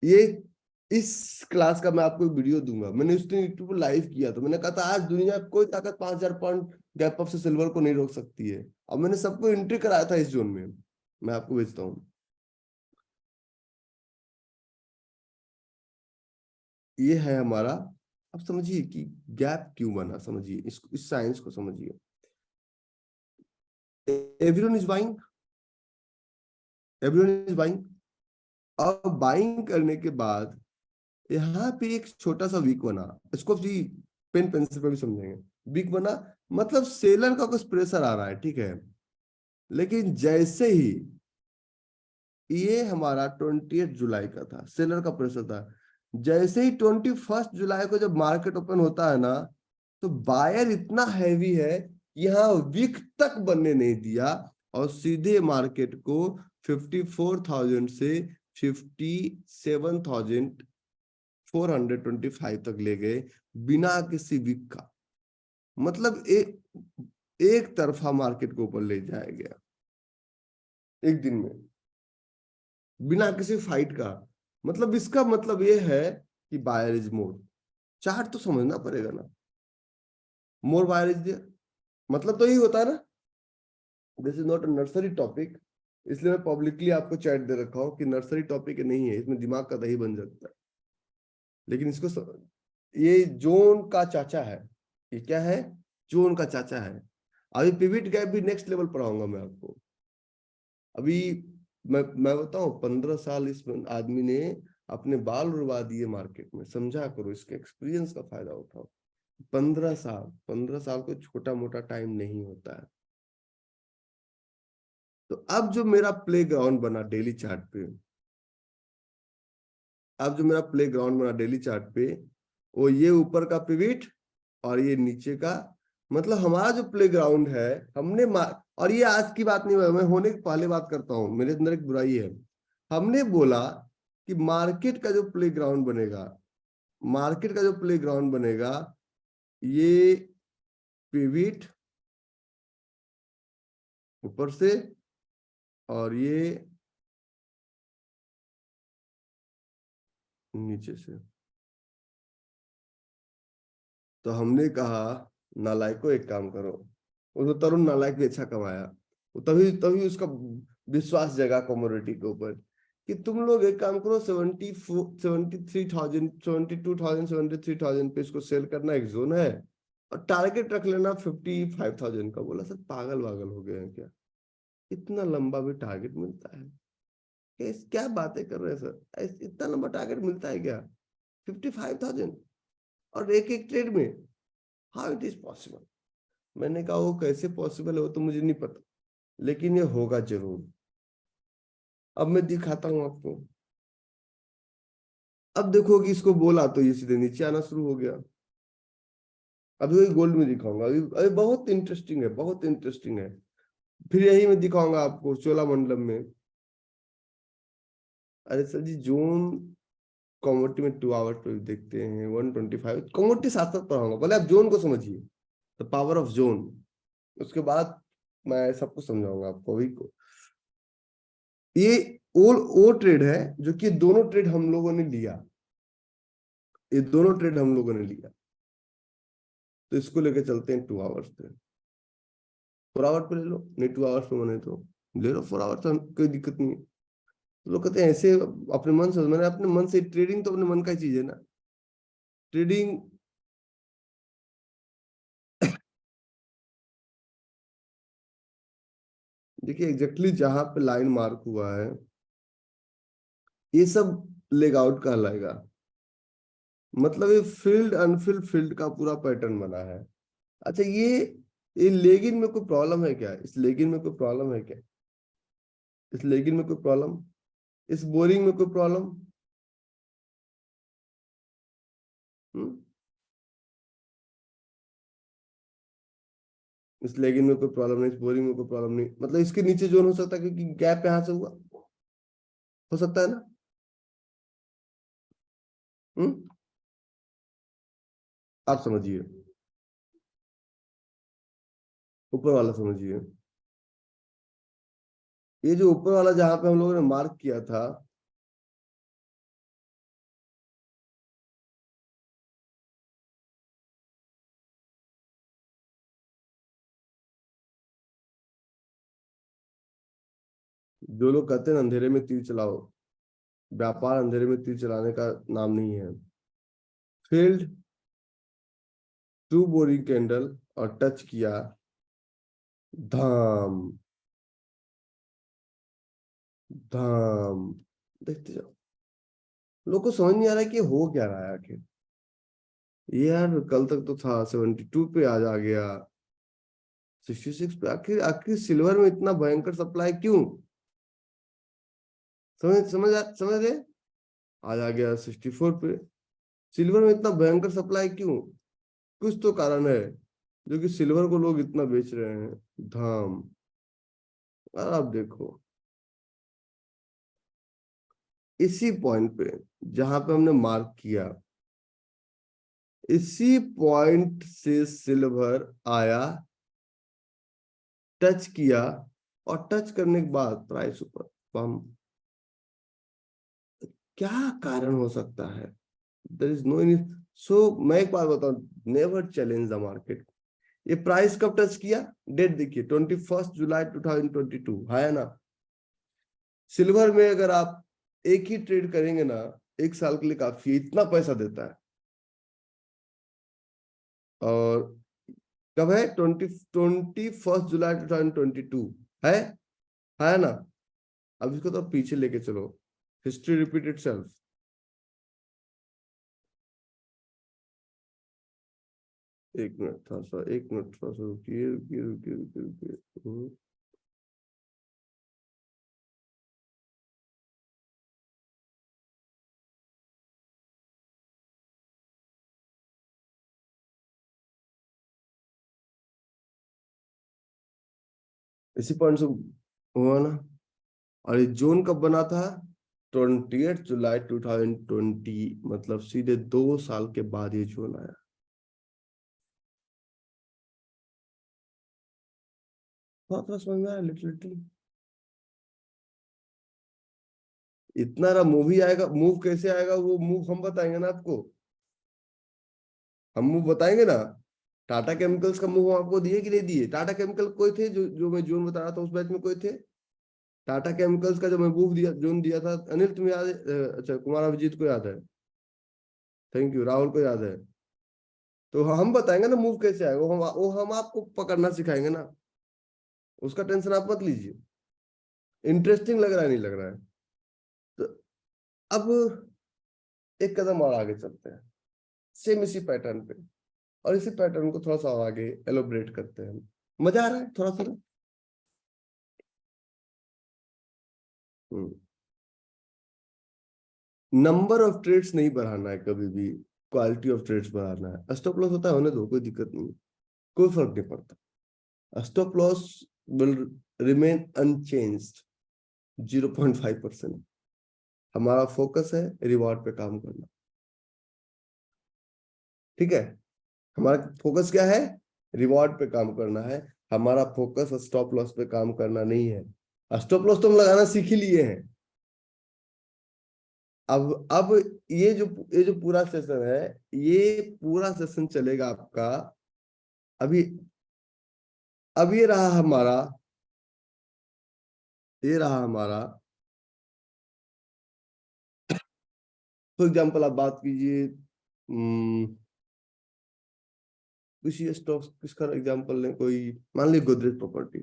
ये इस क्लास का मैं आपको एक वीडियो दूंगा. मैंने उस दिन यूट्यूब पर लाइव किया तो मैंने कहा था आज दुनिया कोई ताकत 5000 पाउंड गैप अप से सिल्वर को नहीं रोक सकती है. और मैंने सबको एंट्री कराया था इस जोन में. मैं आपको भेजता हूँ. ये है हमारा. अब समझिए कि गैप क्यों बना. समझिए इस साइंस को समझिए. Everyone is buying. Everyone is buying. अब बाइंग करने के बाद यहाँ पे एक छोटा सा वीक बना. इसको भी पेन पेंसिल पे भी समझेंगे. वीक बना मतलब सेलर का कुछ प्रेशर आ रहा है, ठीक है. लेकिन जैसे ही ये हमारा 28 जुलाई का था, सेलर का प्रेशर था. जैसे ही 21 जुलाई को जब मार्केट ओपन होता है ना, तो बायर इतना हैवी है यहाँ वीक तक बनने नहीं दिया और सीधे मार्केट को 54,000 से 57,425 तक ले गए बिना किसी वीक का. मतलब एक तरफा मार्केट को ऊपर ले जाया गया एक दिन में बिना किसी फाइट का. मतलब इसका मतलब ये है कि बायर इज मोर. चार्ट तो समझना पड़ेगा ना. मोर बायर इज देयर मतलब तो यही होता है ना. This is not a nursery topic. इसलिए मैं पब्लिकली आपको चैट दे रखा हूं कि नर्सरी टॉपिक नहीं है. इसमें दिमाग का दही बन जाता है. लेकिन ये जोन का चाचा है. ये क्या है? जोन का चाचा है. अभी पिविट गैप भी नेक्स्ट लेवल पढ़ाऊंगा मैं आपको. अभी मैं बताऊं 15 साल इस आदमी ने अपने बाल उड़वा दिए मार्केट में. समझा करो, इसके एक्सपीरियंस का फायदा उठाओ. 15 साल कोई छोटा मोटा टाइम नहीं होता है. तो अब जो मेरा प्ले ग्राउंड बना डेली चार्ट पे, वो ये ऊपर का पिविट और ये नीचे का. मतलब हमारा जो प्ले ग्राउंड है हमने और ये आज की बात नहीं है, मैं होने की पहले बात करता हूं. मेरे अंदर एक बुराई है. हमने बोला कि मार्केट का जो प्ले ग्राउंड बनेगा ये पिविट ऊपर से और ये नीचे से. तो हमने कहा नालायको एक काम करो. वो तरुण नालायक भी अच्छा कमाया. तभी तभी उसका विश्वास जगा कमोडिटी के ऊपर कि तुम लोग एक काम करो 73,000 पे इसको सेल करना. एक जोन है और टारगेट रख लेना 55,000 का. बोला सर पागल हो गए हैं क्या? इतना लंबा भी टारगेट मिलता है? क्या बातें कर रहे हैं सर? इतना लंबा टारगेट मिलता है क्या? 55,000 और एक एक ट्रेड में. How it is possible? मैंने कहा वो कैसे पॉसिबल है वो तो मुझे नहीं पता, लेकिन ये होगा जरूर. अब मैं दिखाता हूं आपको. अब देखो कि इसको बोला तो ये सीधे नीचे आना शुरू हो गया. अभी वही गोल्ड में दिखाऊंगा. अभी बहुत इंटरेस्टिंग है. फिर यही मैं दिखाऊंगा आपको चोलामंडलम में. अरे सर जी जोन कमोडिटी में 2 आवर्स पे देखते हैं 125. कमोडिटी साथ साथ पढ़ाऊंगा, पहले आप जोन को समझिए, द पावर ऑफ जोन. उसके बाद मैं सब कुछ समझाऊंगा आपको. अभी को ये वो ट्रेड है जो कि दोनों ट्रेड हम लोगों ने लिया. तो इसको लेके चलते हैं 2 आवर्स पे. 4 आवर्स पे ले लो, नहीं 2 आवर्स पे मने तो ले लो 4 आवर्स. कोई दिक्कत नहीं है. तो लोग कहते हैं ऐसे अपने मन से. मैंने अपने मन से. ट्रेडिंग तो अपने मन का ही चीज है ना. ट्रेडिंग देखिए एग्जैक्टली जहां पे लाइन मार्क हुआ है ये सब लेग आउट कहलाएगा. मतलब ये फील्ड अनफिल्ड फील्ड का पूरा पैटर्न बना है. अच्छा ये लेगिन में कोई प्रॉब्लम है क्या? इस लेगिन में कोई प्रॉब्लम है क्या? इस लेगिन में कोई प्रॉब्लम? इस बोरिंग में कोई प्रॉब्लम? इस लेगिंग में कोई प्रॉब्लम नहीं, इस बोरिंग में कोई प्रॉब्लम नहीं, मतलब इसके नीचे जोन हो सकता है क्योंकि गैप यहां से हुआ, हो सकता है ना। आप समझिए, ऊपर वाला समझिए। ये जो ऊपर वाला जहां पे हम लोगों ने मार्क किया था, जो लोग कहते हैं ना अंधेरे में तीर चलाओ, व्यापार अंधेरे में तीर चलाने का नाम नहीं है। फील्ड टू बोरिंग कैंडल और टच किया, धाम धाम, देखते जाओ। लोग को समझ नहीं आ रहा है कि हो क्या रहा है आखिर। ये यार कल तक तो था 72 पे, आज आ गया 66 पे। आखिर आखिर सिल्वर में इतना भयंकर सप्लाई क्यों? समझ रहे? आज आ गया 64 पे। सिल्वर में इतना भयंकर सप्लाई क्यों? कुछ तो कारण है जो कि सिल्वर को लोग इतना बेच रहे हैं। धाम। और आप देखो, इसी पॉइंट पे जहां पे हमने मार्क किया, इसी पॉइंट से सिल्वर आया, टच किया, और टच करने के बाद प्राइस ऊपर पम। क्या कारण हो सकता है? There is no any. So मैं एक बात बताऊं, नेवर चैलेंज द मार्केट। ये प्राइस कब टच किया? डेट देखिए, 21 जुलाई 2022 है ना। सिल्वर में अगर आप एक ही ट्रेड करेंगे ना, एक साल के लिए काफी, इतना पैसा देता है। और कब है? 21 जुलाई 2022 है ना। अब इसको तो पीछे लेके चलो, हिस्ट्री रिपीट इटसेल्फ। एक मिनट थोड़ा सा रुकिए रुकिए रुकिए रुकिए रुकिए। इसी पॉइंट से हुआ ना। और ये जोन कब बना था? 28 जुलाई 2020, मतलब सीधे 2 साल के बाद ये जोन आया। थोड़ा समझ में आया लिटरली। इतना रहा मूव आएगा, मूव कैसे आएगा वो मूव हम बताएंगे ना आपको। हम मूव बताएंगे ना। टाटा केमिकल्स का मूव हम आपको दिए कि नहीं दिए? टाटा केमिकल कोई थे जो जो मैं जोन बता रहा था उस बैच में कोई थे? टाटा केमिकल्स का जो मैं मूव दिया, जोन दिया था, अनिल तुम्हें याद है? अच्छा, कुमार अभिजीत को याद है। थैंक यू, राहुल को याद है। तो हम बताएंगे ना मूव कैसे आएगा, वो हम आपको पकड़ना सिखाएंगे ना। उसका टेंशन आप मत लीजिए। इंटरेस्टिंग लग रहा है नहीं लग रहा है? तो अब एक कदम और आगे चलते हैं, सेम इसी पैटर्न पे, और इसी पैटर्न को थोड़ा सा और आगे एलोबरेट करते हैं। मजा आ रहा है थोड़ा सा? नंबर ऑफ ट्रेड्स नहीं बढ़ाना है कभी भी, क्वालिटी ऑफ ट्रेड्स बढ़ाना है। स्टॉप लॉस होता है होने दो, कोई दिक्कत नहीं, कोई फर्क नहीं पड़ता। Stop loss will remain unchanged, 0.5%। हमारा फोकस है रिवॉर्ड पे काम करना। ठीक है, हमारा फोकस क्या है? रिवॉर्ड पे काम करना है। हमारा फोकस स्टॉप लॉस पे काम करना नहीं है। स्टॉप लॉस तो हम लगाना सीख ही लिए हैं। अब ये जो पूरा सेशन है, ये पूरा सेशन चलेगा आपका। अभी अब ये रहा हमारा। फॉर एग्जाम्पल आप बात कीजिए, किसी स्टॉक, किसका एग्जाम्पल लें, कोई मान लीजिए गोदरेज प्रॉपर्टी।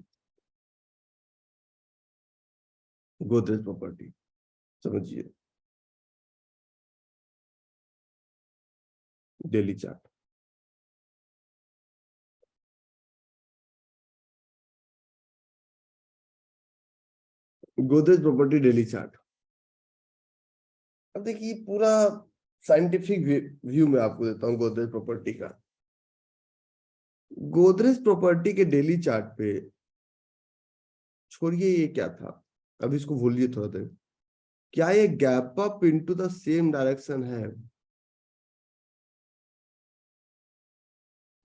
गोदरेज प्रॉपर्टी समझिए, daily chart. Godrej property daily chart. अब देखिए पूरा साइंटिफिक व्यू में आपको देता हूँ गोदरेज प्रॉपर्टी का। गोदरेज प्रॉपर्टी के डेली चार्ट पे, छोड़िए ये क्या था, अब इसको भूलिए थोड़ा देर, क्या ये gap up into the same direction है?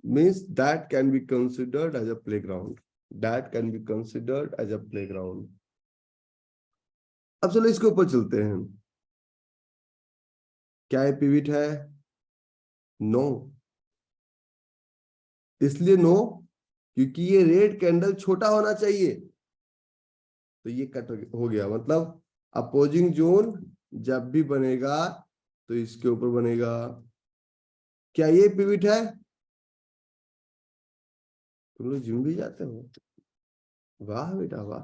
Means that can be considered as a playground. That can be considered as a playground. अब चलो इसके ऊपर चलते हैं। क्या ये पिविट है? नो। इसलिए नो क्योंकि ये रेड कैंडल छोटा होना चाहिए, तो ये कट हो गया। मतलब अपोजिंग जोन जब भी बनेगा तो इसके ऊपर बनेगा। क्या ये पिविट है? तुम लोग जिम भी जाते हो? वाह बेटा वाह।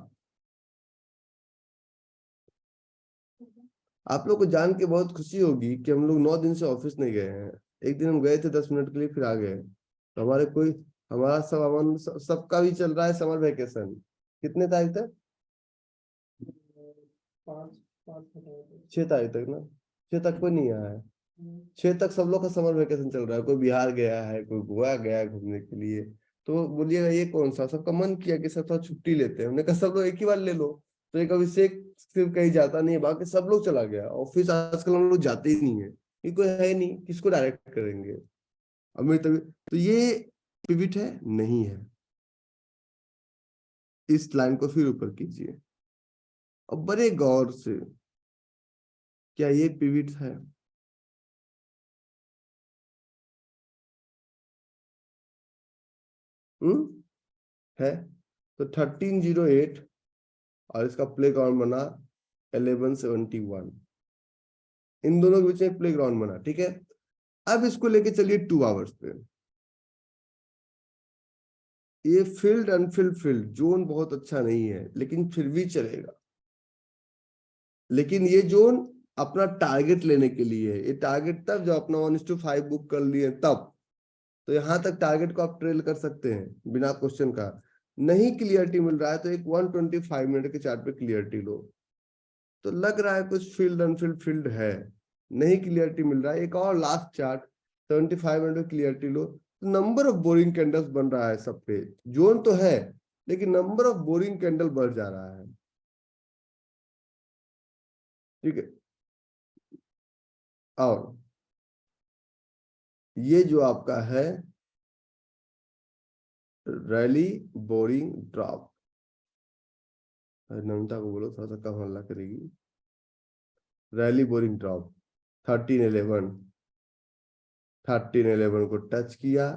आप लोग को जान के बहुत खुशी होगी कि हम लोग 9 दिन से ऑफिस नहीं गए हैं। एक दिन हम गए थे 10 मिनट के लिए, फिर आ गए। तो हमारे कोई, हमारा सब सबका भी चल रहा है समर वेकेशन। कितने तारीख तक? 6 तारीख तक ना? 6 तक कोई नहीं आया है। 6 तक सब लोग का समर वेकेशन चल रहा है। कोई बिहार गया है, कोई गोवा गया है घूमने के लिए। तो बोलिएगा ये कौन सा, सबका मन किया कि सब थोड़ा छुट्टी लेते हैं। हमने कहा सब लोग एक ही बार ले लो। तो एक अभिषेक सिर्फ कहीं जाता नहीं है, बाकी सब लोग चला गया ऑफिस। आजकल हम लोग जाते ही नहीं है, ये कोई है नहीं, किसको डायरेक्ट करेंगे। अमित तभी तो ये पिविट है नहीं है। इस लाइन को फिर ऊपर कीजिए और बड़े गौर से, क्या ये पिविट है? है। तो 1308 और इसका प्ले ग्राउंड बना 1171। इन दोनों के बीच में प्ले ग्राउंड बना, ठीक है। अब इसको लेके चलिए 2 आवर्स पे। ये फील्ड अनफिल्ड फील्ड जोन बहुत अच्छा नहीं है, लेकिन फिर भी चलेगा। लेकिन ये जोन अपना टारगेट लेने के लिए है। ये टारगेट तब जब अपना 1:5 बुक कर लिए तब। तो यहां तक टारगेट को आप ट्रेल कर सकते हैं बिना क्वेश्चन का। नहीं क्लियरिटी मिल रहा है तो एक 125 मिनट के चार्ट पे क्लियरिटी लो। तो लग रहा है कुछ फील्ड अनफील्ड फील्ड है। नहीं क्लियरिटी मिल रहा है, एक और लास्ट चार्ट 75 मिनट में क्लियरिटी लो। तो नंबर ऑफ बोरिंग कैंडल्स बन रहा है सब पे। जोन तो है लेकिन नंबर ऑफ बोरिंग कैंडल बढ़ जा रहा है, ठीक है। और ये जो आपका है रैली बोरिंग ड्रॉप, नमिता को बोलो थोड़ा सा कम हल्ला करेगी। रैली बोरिंग ड्रॉप 1311, 1311 को टच किया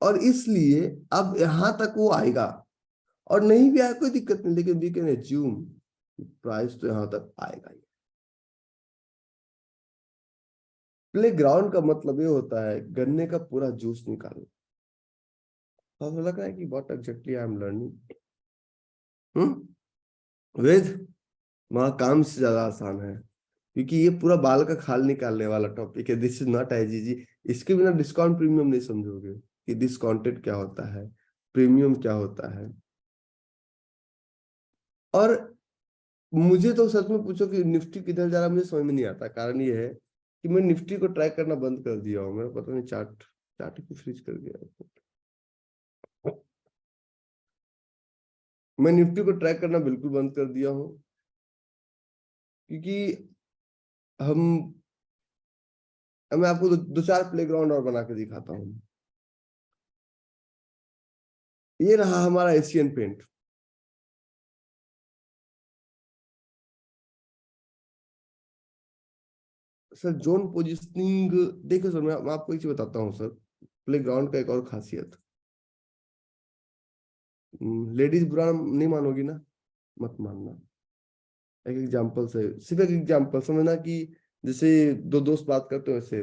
और इसलिए अब यहां तक वो आएगा। और नहीं भी आया कोई दिक्कत नहीं, लेकिन वी कैन एज्यूम प्राइस तो यहां तक आएगा ही। प्ले ग्राउंड का मतलब ये होता है गन्ने का पूरा जूस निकालना। तो लग रहा है कि what exactly I am learning. Ved, वहां काम से ज्यादा आसान है क्योंकि ये पूरा बाल का खाल निकालने वाला टॉपिक है। This is not IgG. इसके बिना डिस्काउंट प्रीमियम नहीं समझोगे कि डिस्काउंटेड क्या होता है, प्रीमियम क्या होता है। और मुझे तो सच में पूछो कि निफ्टी किधर जा रहा है, मुझे समझ में नहीं आता। कारण ये है कि मैं निफ्टी को ट्रैक करना बंद कर दिया हूँ। मैं पता नहीं चार्ट चार्ट की फ्रीज कर दिया। मैं निफ्टी को ट्रैक करना बिल्कुल बंद कर दिया हूँ क्योंकि हम, मैं आपको दो चार प्लेग्राउंड और बना के दिखाता हूँ। ये रहा हमारा Asian paint. Sir zone positioning देखो सर, मैं आपको एक चीज बताता हूँ सर। प्लेग्राउंड का एक और खासियत, लेडीज बुरा नहीं मानोगी ना, मत मानना। एक एग्जांपल से, सिर्फ एक एग्जांपल समझना कि जैसे दो दोस्त बात करते हो वैसे।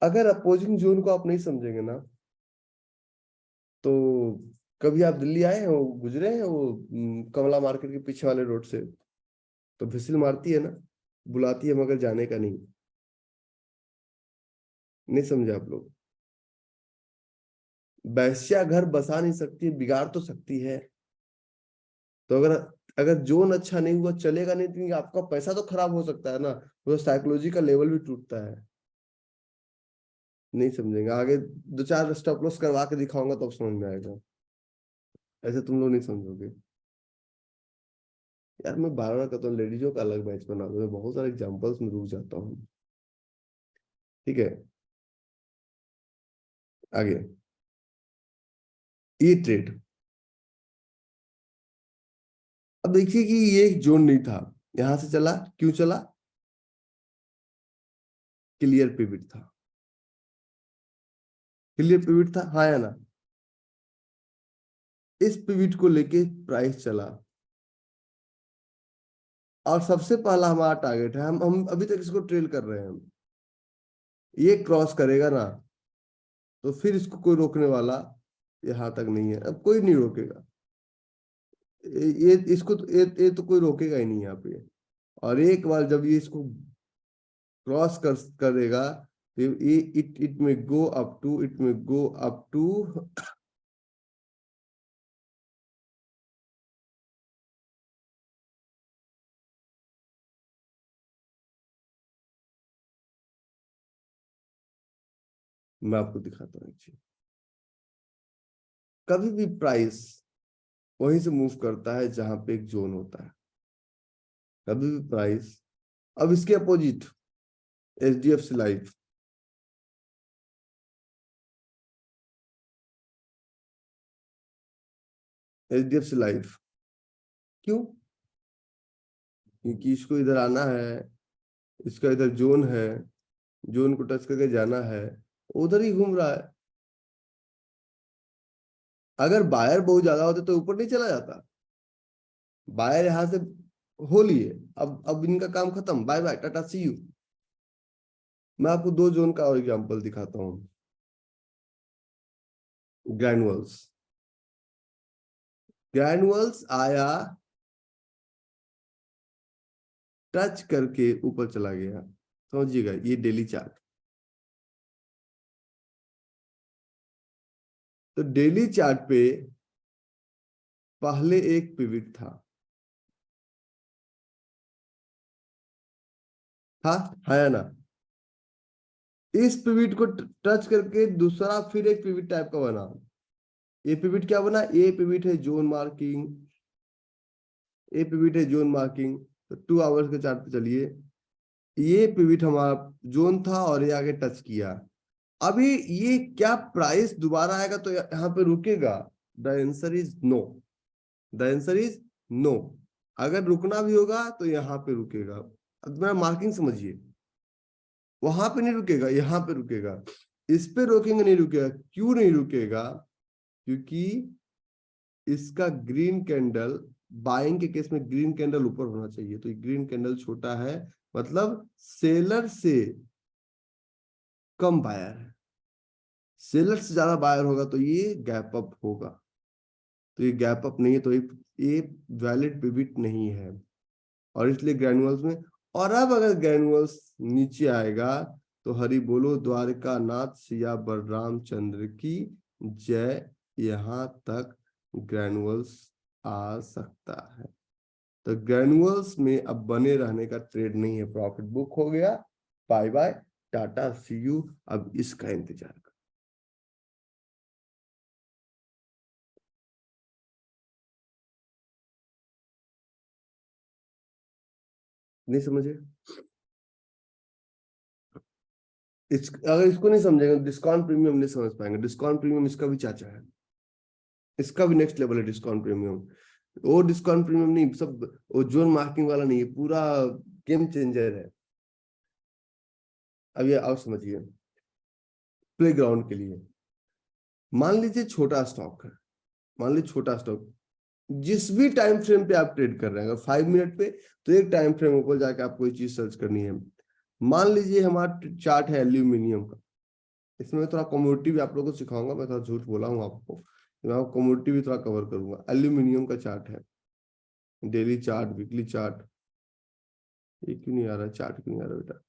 अगर अपोजिंग जोन को आप नहीं समझेंगे ना, तो कभी आप दिल्ली आए हो, गुजरे हैं वो कमला मार्केट के पीछे वाले रोड से, तो विसिल मारती है ना, बुलाती है मगर जाने का नहीं। नहीं समझे आप लोग? वैश्या घर बसा नहीं सकती, बिगाड़ तो सकती है। तो अगर अगर जोन अच्छा नहीं हुआ चलेगा नहीं, तो आपका पैसा तो खराब हो सकता है ना, वो साइकोलॉजी का लेवल भी टूटता है। नहीं समझेंगे, आगे 2-4 स्टॉप लॉस करवा के दिखाऊंगा तब समझ में आएगा, ऐसे तुम लोग नहीं समझोगे। यार मैं बार बार कहता हूँ लेडीजों का अलग मैच बना दो, मैं बहुत सारे एग्जांपल्स में रुक जाता हूँ। ठीक है, आगे ये ट्रेड, अब देखिए कि ये एक जोन नहीं था, यहां से चला, क्यों चला? क्लियर पिवट था, क्लियर पिवट था, हाँ या ना? इस पिवट को लेके प्राइस चला, और सबसे पहला हमारा टारगेट है, हम अभी तक इसको ट्रेल कर रहे हैं, ये क्रॉस करेगा ना तो फिर इसको कोई रोकने वाला यहां तक नहीं है, अब कोई नहीं रोकेगा, ये इसको तो ये तो कोई रोकेगा ही नहीं यहाँ पे। और एक बार जब ये इसको क्रॉस करेगा तो ये इट में गो अप टू, इट में गो अप टू, मैं आपको दिखाता हूँ एक चीज, कभी भी प्राइस वहीं से मूव करता है जहां पे एक जोन होता है, कभी भी प्राइस। अब इसके opposite HDFC life, HDFC life क्यों? क्योंकि इसको इधर आना है, इसका इधर जोन है, जोन को टच करके जाना है, उधर ही घूम रहा है। अगर बायर बहुत ज्यादा होते तो ऊपर नहीं चला जाता, बायर यहां से हो लिए, अब इनका काम खत्म, bye bye tata see you. मैं आपको 2 जोन का और एग्जांपल दिखाता हूँ। ग्रैनुअल्स, ग्रैनुअल्स आया, टच करके ऊपर चला गया, समझिएगा ये डेली चार्ट। तो डेली चार्ट पे पहले एक पिवट था, हाँ है ना? इस पिवट को टच करके दूसरा फिर एक पिवट टाइप का बना, ये पिवट क्या बना? ये पिवट है जोन मार्किंग, ये पिवट है जोन मार्किंग। तो 2 आवर्स के चार्ट पे चलिए, ये पिवट हमारा जोन था और ये आगे टच किया। अभी ये क्या प्राइस दोबारा आएगा तो यहाँ पे रुकेगा? The answer is no, the answer is no. अगर रुकना भी होगा तो यहाँ पे रुकेगा। अब मेरा मार्किंग समझिए, वहां पे नहीं रुकेगा, यहाँ पे रुकेगा। इस पे रोकेंगे नहीं रुकेगा, क्यों नहीं रुकेगा? क्योंकि इसका ग्रीन कैंडल, बाइंग के केस में ग्रीन कैंडल ऊपर होना चाहिए, तो ये ग्रीन कैंडल छोटा है, मतलब सेलर से कम बायर है। सेलर से ज्यादा बायर होगा तो ये गैप अप होगा, तो ये गैप अप नहीं है, तो ये वैलिड पिवट नहीं है, और इसलिए ग्रैनुअल्स में। और अब अगर ग्रैनुअल्स नीचे आएगा तो हरि बोलो द्वारका नाथ सिया बलराम चंद्र की जय, यहां तक ग्रैनुअल्स आ सकता है। तो ग्रैनुअल्स में अब बने रहने का ट्रेड नहीं है, प्रॉफिट बुक हो गया, bye bye tata see you, अब इसका इंतजार कर। नहीं समझे? अगर इसको नहीं समझेंगे डिस्काउंट प्रीमियम नहीं समझ पाएंगे। डिस्काउंट प्रीमियम इसका भी चाचा है, इसका भी नेक्स्ट लेवल है डिस्काउंट प्रीमियम। वो डिस्काउंट प्रीमियम नहीं, सब वो जोन मार्किंग वाला नहीं है, पूरा गेम चेंजर है। अब ये आप समझिए, प्लेग्राउंड के लिए मान लीजिए छोटा स्टॉक है, मान लीजिए छोटा स्टॉक, जिस भी टाइम फ्रेम पे आप ट्रेड कर रहे हैं, अगर 5 मिनट पे, तो एक टाइम फ्रेम ऊपर जाके आप कोई चीज सर्च करनी है। मान लीजिए हमारा चार्ट है एल्यूमिनियम का, इसमें मैं थोड़ा कमोडिटी भी आप लोगों को सिखाऊंगा, मैं थोड़ा झूठ बोला हूँ आपको, मैं आपको कमोडिटी भी थोड़ा कवर करूंगा। एल्यूमिनियम का चार्ट है, डेली चार्ट, वीकली चार्ट, ये क्यों नहीं आ रहा चार्ट, क्यों नहीं आ रहा बेटा?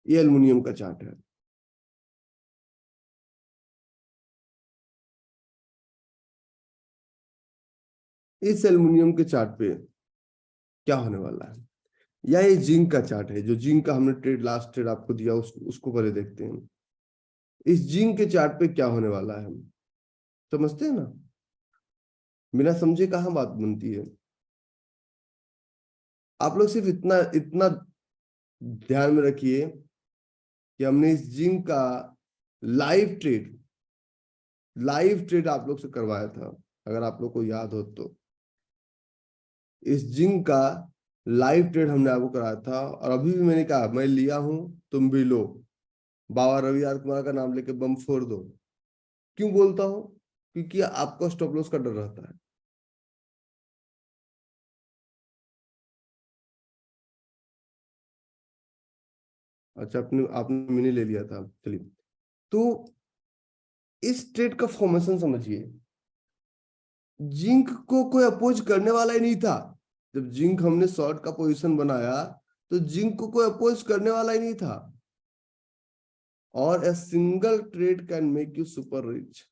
ये एल्युमिनियम का चार्ट है। इस एल्युमिनियम के चार्ट पे क्या होने वाला है, या ये जिंक का चार्ट है, जो जिंक का हमने ट्रेड लास्ट ट्रेड आपको दिया, उसको पहले देखते हैं। इस जिंक के चार्ट पे क्या होने वाला है, हम समझते हैं ना, बिना समझे कहाँ बात बनती है। आप लोग सिर्फ इतना इतना ध्यान में रखिए कि हमने इस जिंक का लाइव ट्रेड आप लोग से करवाया था, अगर आप लोग को याद हो तो। इस जिंक का लाइव ट्रेड हमने आपको कराया था, और अभी भी मैंने कहा मैं लिया हूं, तुम भी लो, बाबा रवि आर कुमार का नाम लेके बम फोड़ दो। क्यों बोलता हूं? क्योंकि आपको स्टॉप लॉस का डर रहता है। अच्छा, आपने आपने मिनी ले लिया था, चलिए। तो इस ट्रेड का फॉर्मेशन समझिए। जिंक को कोई अपोज करने वाला ही नहीं था। जब जिंक हमने शॉर्ट का पोजीशन बनाया, तो जिंक को कोई अपोज करने वाला ही नहीं था। और a single trade can make you super rich.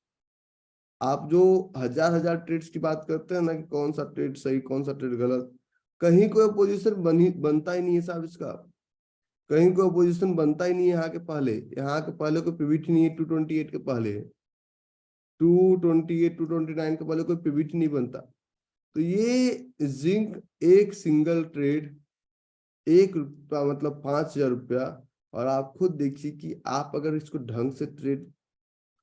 आप जो हजार हजार ट्रेड्स की बात करते हैं ना, कि कौन सा ट्रेड सही कौन सा ट्रेड गलत, कहीं कोई पोजीशन बनता ही नहीं है साहब इसका। कहीं कोई पोजीशन बनता ही नहीं है यहाँ के पहले कोई पिविट नहीं है, 228 के पहले, 228 229 के पहले कोई पिविट नहीं बनता। तो ये जिंक एक सिंगल ट्रेड, 1 रुपया मतलब 5,000 रुपया। और आप खुद देखिए कि आप अगर इसको ढंग से ट्रेड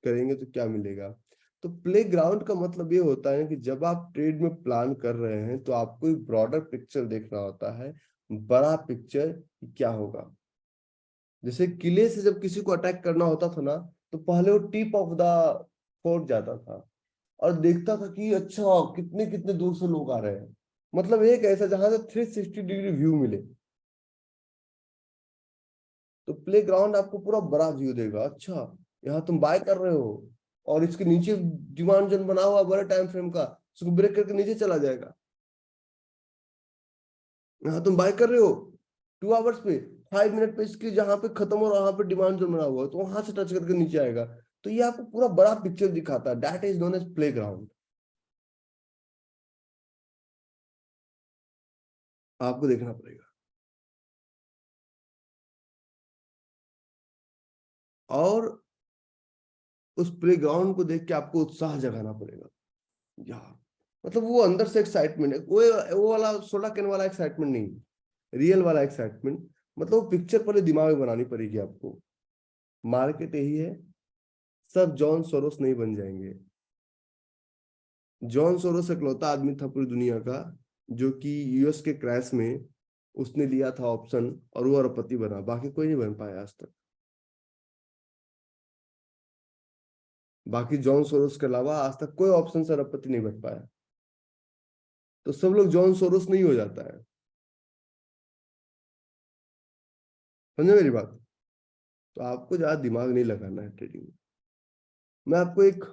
करेंगे तो क्या मिलेगा। तो प्ले ग्राउंड का मतलब ये होता है कि जब आप ट्रेड में प्लान कर रहे हैं, तो आपको एक ब्रॉडर पिक्चर देखना होता है, बड़ा पिक्चर क्या होगा। जैसे किले से जब किसी को अटैक करना होता था ना, तो पहले वो टिप ऑफ द फोर्ट जाता था और देखता था कि अच्छा कितने कितने दूर से लोग आ रहे हैं, मतलब एक ऐसा जहां से 360 डिग्री व्यू मिले। तो प्ले ग्राउंड आपको पूरा बड़ा व्यू देगा। अच्छा, यहाँ तुम बाय कर रहे हो, और इसके नीचे डिमांड जोन बना हुआ बड़े टाइम फ्रेम का, उसको ब्रेक करके नीचे चला जाएगा। यहाँ तुम बाय कर रहे हो 2 आवर्स पे, 5 मिनट पे इसकी जहां पे खत्म हो रहा है वहां पे डिमांड जोन बना हुआ है, तो वहां से टच करके नीचे आएगा। तो ये आपको पूरा बड़ा पिक्चर दिखाता है, that is known as playground. आपको देखना पड़ेगा, और उस प्ले ग्राउंड को देख के आपको उत्साह जगाना पड़ेगा यार। मतलब वो अंदर से एक्साइटमेंट है, वो वाला सोडा कैन वाला एक्साइटमेंट नहीं, रियल वाला एक्साइटमेंट। मतलब वो पिक्चर पहले दिमाग में बनानी पड़ेगी आपको। मार्केट यही है, सब जॉन सोरोस नहीं बन जाएंगे। जॉन सोरोस इकलौता आदमी था पूरी दुनिया का जो कि यूएस के क्रैश में उसने लिया था ऑप्शन, और वो अरबपति बना, बाकी कोई नहीं बन पाया आज तक। बाकी जॉन सोरोस के अलावा आज तक कोई ऑप्शन से अरबपति नहीं बन पाया। तो सब लोग जॉन सोरोस नहीं हो जाता है, समझे मेरी बात। तो आपको ज्यादा दिमाग नहीं लगाना है ट्रेडिंग में। मैं आपको एक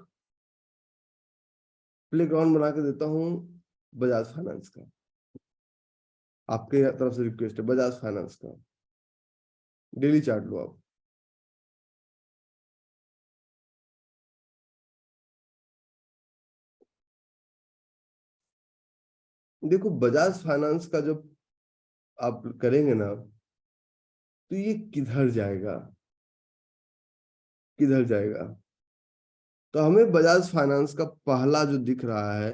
प्ले ग्राउंड बना के देता हूँ, बजाज फाइनेंस का। आपके तरफ से रिक्वेस्ट है, बजाज फाइनेंस का डेली चार्ट लो आप। देखो बजाज फाइनेंस का जब आप करेंगे ना, तो ये किधर जाएगा, किधर जाएगा। तो हमें बजाज फाइनेंस का पहला जो दिख रहा है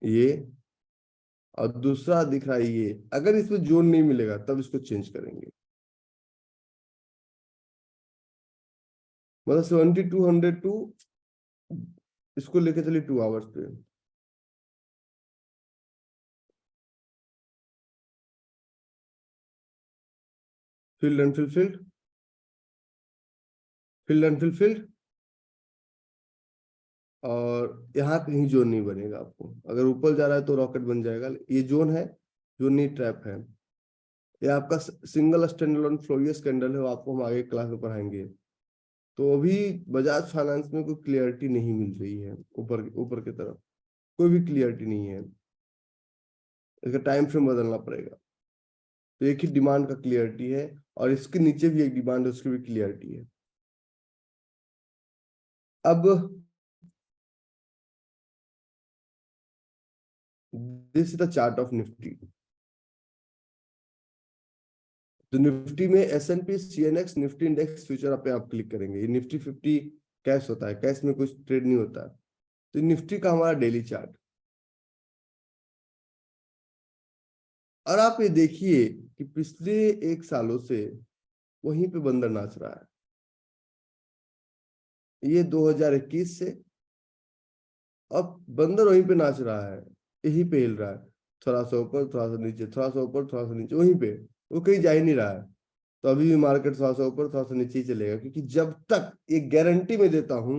ये, और दूसरा दिख रहा है ये। अगर इसमें जोन नहीं मिलेगा तब इसको चेंज करेंगे। मतलब 7202, इसको लेके चलिए 2 आवर्स पे। Field and fulfilled, field and fulfilled. और यहाँ कहीं जोन नहीं बनेगा आपको। अगर ऊपर जा रहा है तो रॉकेट बन जाएगा, ये जोन है, जोन नहीं ट्रैप है। ये आपका सिंगल स्टैंड अलोन फ्लोरियस कैंडल है, वो आपको हम आगे क्लास में पढ़ाएंगे। तो अभी बजाज फाइनेंस में कोई क्लियरिटी नहीं मिल रही है, ऊपर ऊपर की तरफ कोई भी क्लियरिटी नहीं है। इसका टाइम फ्रेम बदलना पड़ेगा। तो एक ही डिमांड का क्लियरिटी है, और इसके नीचे भी एक डिमांड है, उसकी भी क्लियरिटी है। अब this is the chart of Nifty. तो निफ्टी में S&P CNX Nifty index future पे आप क्लिक करेंगे। ये निफ्टी 50 कैश होता है, कैश में कुछ ट्रेड नहीं होता। तो निफ्टी का हमारा डेली चार्ट, और आप ये देखिए कि पिछले 1 सालों से वहीं पे बंदर नाच रहा है। ये 2021 से अब बंदर वहीं पे नाच रहा है, यहीं पे हिल रहा है, थोड़ा सा ऊपर थोड़ा सा नीचे, थोड़ा सा ऊपर थोड़ा सा नीचे, वहीं पे, वो कहीं जा ही नहीं रहा है। तो अभी भी मार्केट थोड़ा सा ऊपर थोड़ा सा नीचे ही चलेगा, क्योंकि जब तक, ये गारंटी मैं देता हूं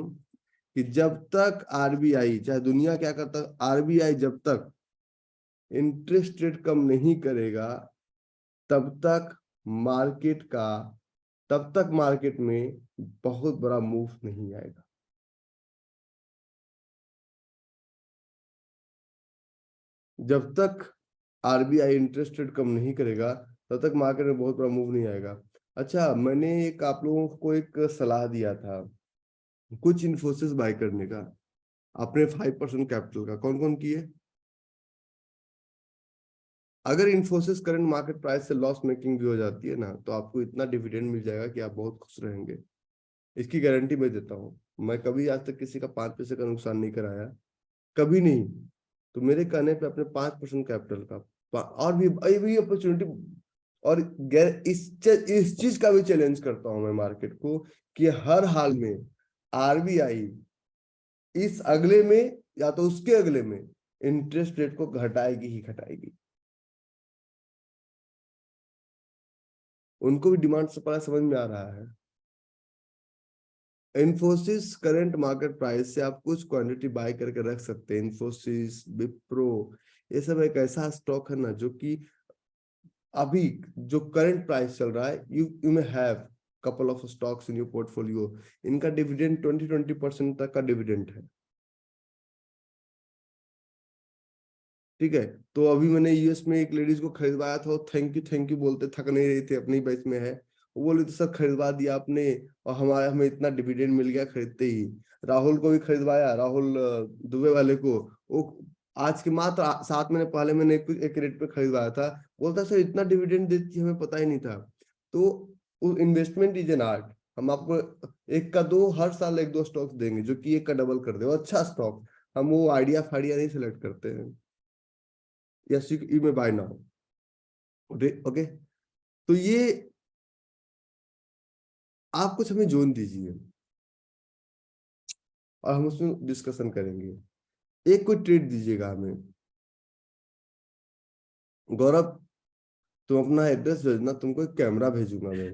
कि जब तक आरबीआई, चाहे दुनिया क्या करता, आरबीआई जब तक इंटरेस्ट रेट कम नहीं करेगा, तब तक मार्केट का, तब तक मार्केट में बहुत बड़ा मूव नहीं आएगा। जब तक आरबीआई इंटरेस्ट रेट कम नहीं करेगा, तब तक मार्केट में बहुत बड़ा मूव नहीं आएगा। अच्छा, मैंने एक आप लोगों को एक सलाह दिया था कुछ इन्फोसिस बाय करने का, अपने 5% कैपिटल का। कौन कौन किए? अगर इन्फोसिस करंट मार्केट प्राइस से लॉस मेकिंग भी हो जाती है ना, तो आपको इतना डिविडेंड मिल जाएगा कि आप बहुत खुश रहेंगे। इसकी गारंटी मैं देता हूँ। मैं कभी आज तक किसी का 5 पैसे का नुकसान नहीं कराया, कभी नहीं। तो मेरे कहने पे अपने 5% कैपिटल का और भी अपॉर्चुनिटी, और इस चीज का भी चैलेंज करता हूं मैं मार्केट को, कि हर हाल में आरबीआई इस अगले में या तो उसके अगले में इंटरेस्ट रेट को घटाएगी ही घटाएगी। उनको भी डिमांड सप्लाई समझ में आ रहा है। इन्फोसिस करंट मार्केट प्राइस से आप कुछ क्वांटिटी बाय करके रख सकते हैं। इन्फोसिस, विप्रो, ये सब एक ऐसा स्टॉक है ना, जो कि अभी जो करंट प्राइस चल रहा है, you may have couple of stocks in your portfolio. इनका डिविडेंड 20% तक का डिविडेंड है। ठीक है, तो अभी मैंने यूएस में एक लेडीज को खरीदवाया था, थैंक यू बोलते थक नहीं रही थे, अपनी बैच में है। वो बोले तो सर खरीदवा दिया आपने, और हमें इतना डिविडेंड मिल गया खरीदते ही। राहुल को भी खरीदवाया, राहुल दुबे वाले को। वो आज के मात्र 7 महीने पहले मैंने एक रेट पे खरीदवाया था। बोलता सर इतना डिविडेंड देती है, हमें पता ही नहीं था। तो इन्वेस्टमेंट इज एन आर्ट। हम आपको एक का दो, हर साल एक दो स्टॉक्स देंगे जो कि एक का डबल कर दे, और अच्छा स्टॉक। हम वो आइडिया फाइडिया नहीं सिलेक्ट करते हैं। Yes, you may buy now. Okay, तो ये आप कुछ हमें जोन दीजिए और हम उसमें डिस्कशन करेंगे। एक कोई ट्रेड दीजिएगा हमें। गौरव, तुम अपना एड्रेस भेजना, तुमको एक कैमरा भेजूंगा मैं।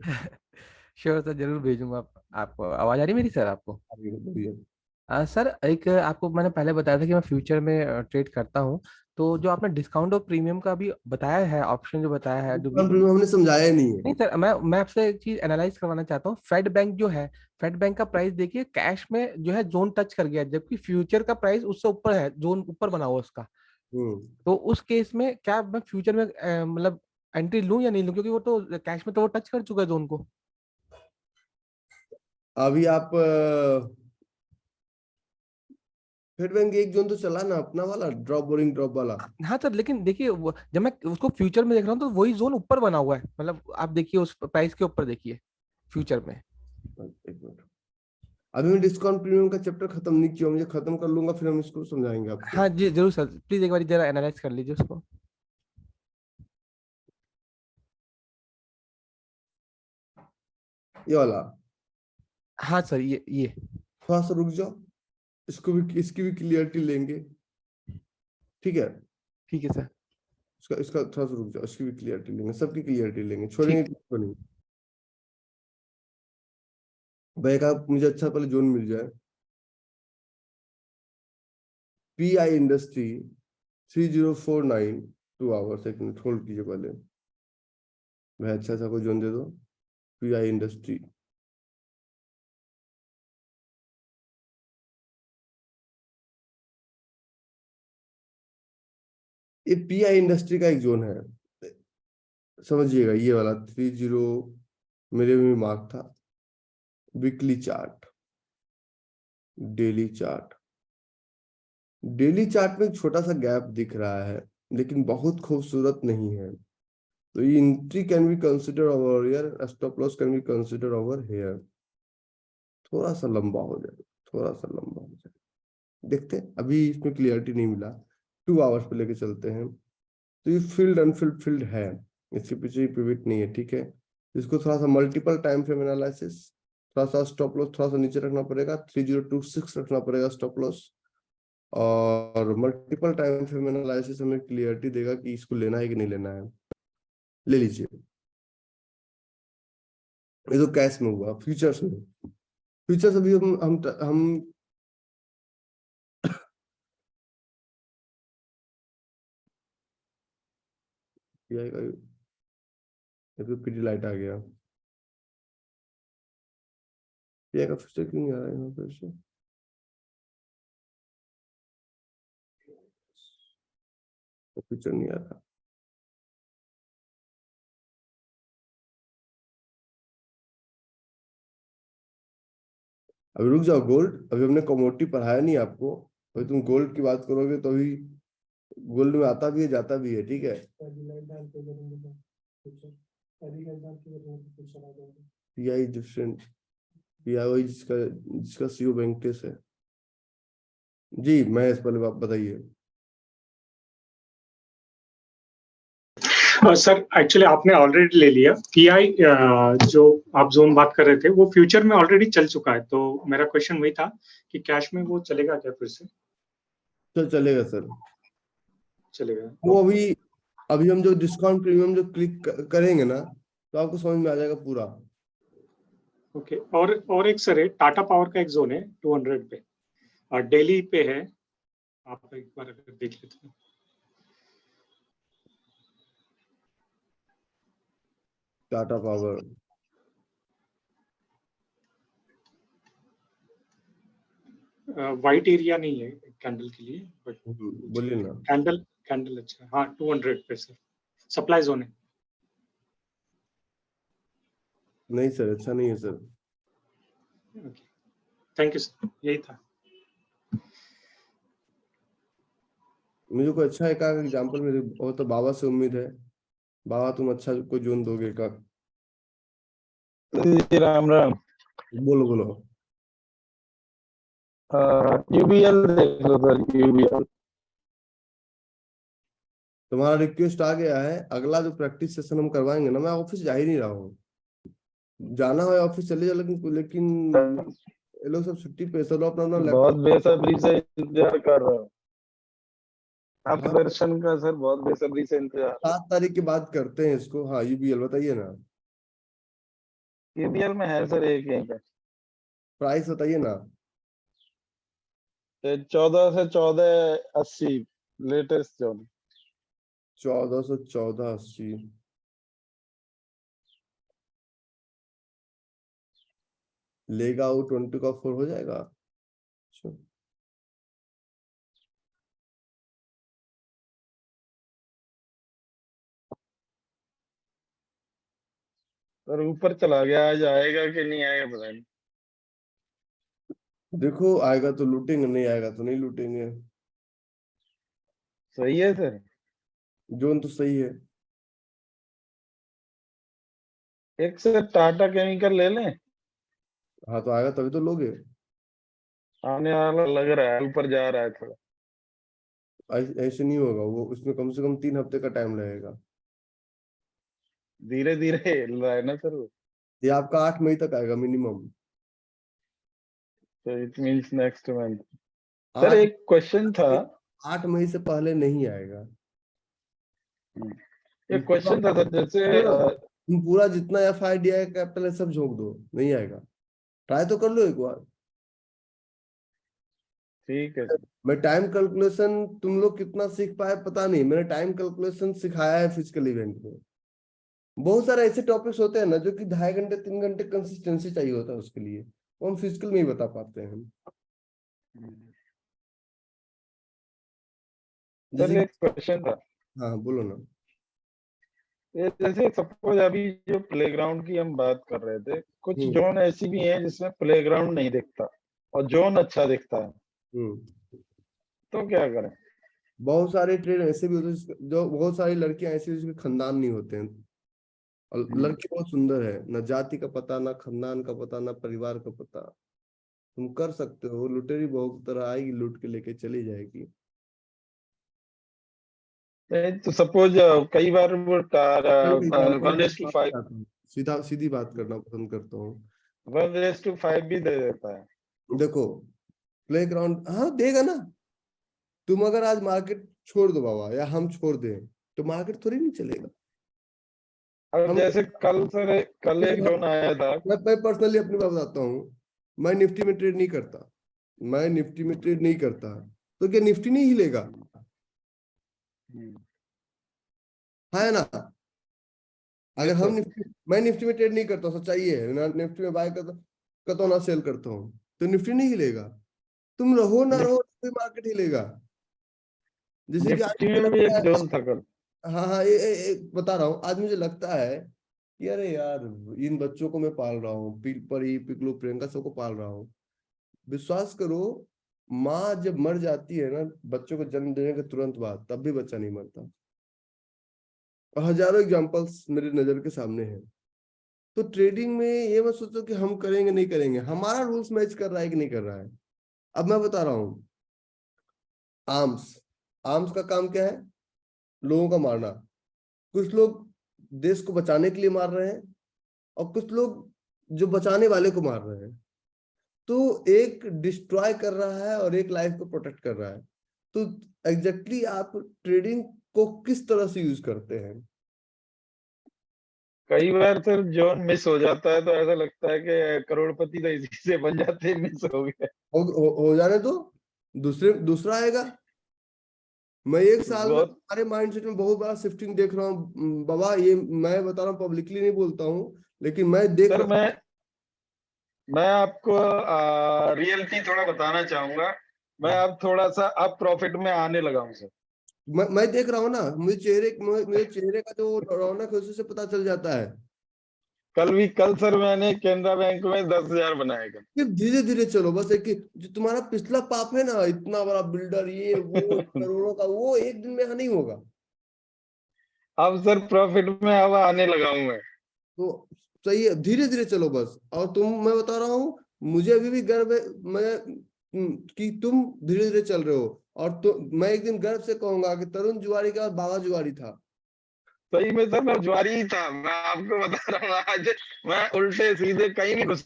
श्योर सर, जरूर भेजूंगा। आपको आवाज आ रही है मेरी सर आपको? भैया, सर, एक आपको मैंने पहले बताया था कि मैं फ्यूचर में ट्रेड करता हूँ। तो जो आपने डिस्काउंट और प्रीमियम का भी बताया है, ऑप्शन जो बताया है, जो भी। हमने समझाया नहीं है। नहीं सर, मैं आपसे एक चीज एनालाइज करवाना चाहता हूँ। फेड बैंक जो है, फेड बैंक का प्राइस देखिए कैश में जो है जोन टच कर गया, जबकि फ्यूचर का प्राइस उससे ऊपर है, जोन ऊपर बना हुआ उसका। हम्म। तो उस केस में क्या मैं फ्यूचर में मतलब एंट्री लूं या नहीं लूं, क्योंकि वो तो कैश में तो वो टच कर चुका है जोन को। अभी आप फेड बैंक एक जोन तो चला ना अपना वाला, ड्रॉप बोरिंग ड्रॉप वाला। हाँ सर, लेकिन देखिए जब मैं उसको फ्यूचर में देख रहा हूँ तो वही जोन ऊपर बना हुआ है, मतलब आप देखिए उस प्राइस के ऊपर देखिए फ्यूचर में। एक मिनट, अभी मैं डिस्काउंट प्रीमियम का चैप्टर खत्म नहीं किया, मुझे खत्म कर लूंगा, फिर हम इसको समझाएंगे आपको। हाँ जी जरूर सर, प्लीज एक बार जरा एनालाइज कर लीजिए उसको। ये वाला, हाँ सर, ये थोड़ा सा रुक जाओ, इसको भी, इसकी भी क्लियरिटी लेंगे। ठीक है, ठीक है सर। इसका इसका थोड़ा सा रुक जाओ, इसकी भी क्लियरिटी लेंगे, सबकी क्लियरिटी लेंगे, छोड़ेंगे ठीक। किसी को नहीं। भाई का मुझे अच्छा पहले जोन मिल जाए। पी आई इंडस्ट्री 3049, 2 आवर्स, एक मिनट होल्ड कीजिए पहले। भाई अच्छा सा कोई जोन दे दो। पी आई इंडस्ट्री, ये पी आई इंडस्ट्री का एक जोन है, समझिएगा, ये वाला 30 मेरे में मार्क था। Weekly chart, daily chart, daily chart में एक छोटा सा गैप दिख रहा है, लेकिन बहुत खूबसूरत नहीं है। तो ये entry can be consider over here, stop loss can be consider over here. थोड़ा सा लंबा हो जाए, थोड़ा सा लंबा हो जाए, देखते हैं। अभी इसमें क्लियरिटी नहीं मिला, 2 आवर्स पे लेके चलते हैं। तो ये फील्ड अनफिल्ड फील्ड है, इसके पीछे पिवट नहीं है, ठीक है। इसको थोड़ा सा मल्टीपल टाइम फ्रेम एनालिसिस, थोड़ा सा स्टॉप लॉस थोड़ा सा नीचे रखना पड़ेगा, 3026 रखना पड़ेगा स्टॉप लॉस। और मल्टीपल टाइम फ्रेम एनालिसिस हमें क्लियरिटी देगा कि इसको लेना है कि नहीं लेना है। ले लीजिए, ये तो कैश में हुआ। फ्यूचर्स में, फ्यूचर्स अभी हम ये तो पीडी लाइट आ गया, ये का फ्यूचर क्यों नहीं आ रहा है यहाँ पर से? फ्यूचर नहीं आ रहा। अभी रुक जाओ, गोल्ड अभी हमने कमोडिटी पढ़ाया नहीं आपको, अभी तुम गोल्ड की बात करोगे तो अभी गोल्ड में आता भी है जाता भी है, ठीक है। पीआई डिफरेंट, पीआई वही जिसका जिसका सीओ वेंकटेश है। जी महेश, पहले आप बताइए। सर एक्चुअली आपने ऑलरेडी ले लिया पीआई, जो आप जोन बात कर रहे थे वो फ्यूचर में ऑलरेडी चल चुका है, तो मेरा क्वेश्चन वही था कि कैश में वो चलेगा क्या फिर से? तो चलेगा सर, चलेगा वो अभी अभी हम जो डिस्काउंट प्रीमियम जो क्लिक करेंगे ना, तो आपको समझ में आ जाएगा पूरा। ओके। और एक सर है, टाटा पावर का एक जोन है 200 पे और डेली पे है, आप एक बार अगर देख लेते हैं। टाटा पावर, वाइट एरिया नहीं है कैंडल के लिए, बट बोलिए ना। कैंडल कैंडल अच्छा, हाँ 200 पे सर सप्लाई जोन है। नहीं सर, अच्छा नहीं है sir. Okay, thank you sir, यही था। मुझे कोई अच्छा एक एग्जांपल मेरे और तो बाबा से उम्मीद है, बाबा तुम अच्छा कोई जोन दोगे का। जी राम राम। बोलो बोलो। यूबीएल देख लो सर, यूबीएल। तुम्हारा रिक्वेस्ट आ गया है, अगला जो प्रैक्टिस सेशन हम करवाएंगे ना, मैं ऑफिस जा ही नहीं रहा हूँ। जाना है ऑफिस चले जाओ, लेकिन ये लोग सब छुट्टी पे, चलो अपना अपना बहुत लैपटॉप। बेसब्री से इंतजार कर रहा हूँ आपके हाँ, दर्शन का सर, बहुत बेसब्री से इंतजार। 7 तारीख के बाद करते हैं इसको। हाँ यूबीएल बताइए ना, यूबीएल में है सर एक यहीं पे, प्राइस बताइए ना। 14 से 1480 लेटेस्ट जो। 1414.80 लेगा वो 20 का 4 हो जाएगा। अच्छा, सर ऊपर चला गया, आज आएगा कि नहीं आएगा पता नहीं। देखो आएगा तो लूटेंगे, नहीं आएगा तो नहीं लूटेंगे। सही है सर। जोन तो सही है। एक सर टाटा केमिकल ले लें, हाँ तो आएगा तभी तो लोगे। आने वाला लग रहा है, ऊपर जा रहा है थोड़ा। ऐसे नहीं होगा वो, उसमें कम से कम 3 हफ्ते का टाइम लगेगा। धीरे धीरे हिल रहा है ना सर वो, ये आपका 8 मई तक आएगा मिनिमम। तो it means next month. Sir 8 एक क्वेश्चन था, 8 मई से पहले नहीं आएगा। एक क्वेश्चन था सर, जैसे तुम पूरा जितना FIDI कैपिटल है सब झोंक दो, नहीं आएगा। ट्राई तो कर लो एक बार। ठीक है सर। मैं टाइम कैलकुलेशन, तुम लोग कितना सीख पाए पता नहीं, मैंने टाइम कैलकुलेशन सिखाया है फिजिकल इवेंट में। बहुत सारे ऐसे टॉपिक्स होते हैं ना जो कि 2.5 घंटे 3 घंटे कंसिस्टेंसी चाहिए होता है उसके लिए, वो हम फिजिकल में ही बता पाते हैं। सर जैसे एक क्वेश्चन था, हाँ बोलो ना। ये जैसे सपोज अभी जो प्लेग्राउंड की हम बात कर रहे थे, कुछ हम्म, जोन ऐसी भी हैं जिसमें प्लेग्राउंड नहीं दिखता और जोन अच्छा दिखता है, हम्म। तो क्या करें? बहुत सारे ट्रेड ऐसे भी होते हैं जो बहुत सारी लड़कियां ऐसी हैं जिसके खानदान नहीं होते हैं, और लड़की बहुत सुंदर है, न जाति का पता, ना खानदान का पता, ना परिवार का पता। तुम कर सकते हो, लुटेरी बहू की तरह आएगी, लूट के लेके चली जाएगी। नहीं, तो सपोज कई बार वो मैं एक एग्जांपल 1:5 सीधा सीधी बात करना पसंद करता हूँ। 1:5 भी दे देता है। देखो, प्ले ग्राउंड हाँ देगा ना। तुम अगर आज मार्केट छोड़ दो बाबा, या हम छोड़ दें, तो मार्केट थोड़ी नहीं चलेगा। अब हम जैसे कल एक देखो, जोन आया था। मैं पर्सनली अपनी बात बताता हूँ। मैं निफ्टी में ट्रेड नहीं करता। मैं निफ्टी में ट्रेड नहीं करता, तो क्या निफ्टी नहीं हिलेगा? है ना? अगर यस हम सर। मैं निफ्टी में ट्रेड नहीं करता, सच्चाई ये है, ना निफ्टी में बाय करता हूँ ना सेल करता हूँ, तो निफ्टी नहीं हिलेगा। तुम रहो ना रहो, तो मार्केट हिलेगा। जैसे कि आज निफ्टी मुझे में भी लगता एक है, जोन था कल। हाँ हाँ, बता रहा हूँ, आज मुझे लगता है कि अरे यार, इन बच्चों को मैं पाल रहा हूँ, परी पिकलू प्रियंका सबको पाल रहा हूँ। विश्वास करो, माँ जब मर जाती है ना बच्चों को जन्म देने के तुरंत बाद, तब भी बच्चा नहीं मरता। और हजारों एग्जांपल्स मेरे नजर के सामने हैं। तो ट्रेडिंग में ये मत सोचो कि हम करेंगे नहीं करेंगे, हमारा रूल्स मैच कर रहा है कि नहीं कर रहा है। अब मैं बता रहा हूँ, आर्म्स आर्म्स का काम क्या है? लोगों का मारना। कुछ लोग देश को बचाने के लिए मार रहे हैं, और कुछ लोग जो बचाने वाले को मार रहे हैं। तो एक डिस्ट्रॉय कर रहा है और एक लाइफ को प्रोटेक्ट कर रहा है। तो एग्जैक्टली आप ट्रेडिंग को किस तरह से यूज करते हैं? कई बार सर जोन मिस हो जाता है तो ऐसा लगता है कि करोड़पति तो इसी से बन जाते, मिस हो गया। हो जाने दो, दूसरा आएगा। मैं एक साल में बहुत। हमारे माइंडसेट में बहुत बड़ा शिफ्टिंग देख रहा हूँ बाबा। ये मैं बता रहा हूँ, पब्लिकली नहीं बोलता हूँ, लेकिन मैं देख सर रहा मैं आपको रियलिटी थोड़ा बताना चाहूंगा। मैं हूँ। अब थोड़ा सा अब प्रॉफिट में आने लगा हूँ सर। मैं देख रहा हूँ ना, मुझे चेहरे का जो रौनक है उसी से पता चल जाता है। कल सर मैंने केनरा बैंक में 10,000 बनाए कल। फिर धीरे धीरे चलो, बस एक जो तुम्हारा पिछला पाप है ना, इतना बड़ा बिल्डर, ये वो करोड़ों का, वो एक दिन में यहाँ नहीं होगा। अब सर प्रॉफिट में अब आने लगा हूँ मैं। तो सही है, धीरे धीरे चलो बस। और मैं बता रहा हूँ, मुझे अभी भी गर्व है, कि तुम धीरे धीरे चल रहे हो। और तो मैं एक दिन गर्व से कहूंगा कि तरुण जुआरी का और बाबा जुआरी था। सही में सर मैं जुआरी ही था, मैं आपको बता रहा हूँ। आज मैं उल्टे सीधे कहीं भी घुस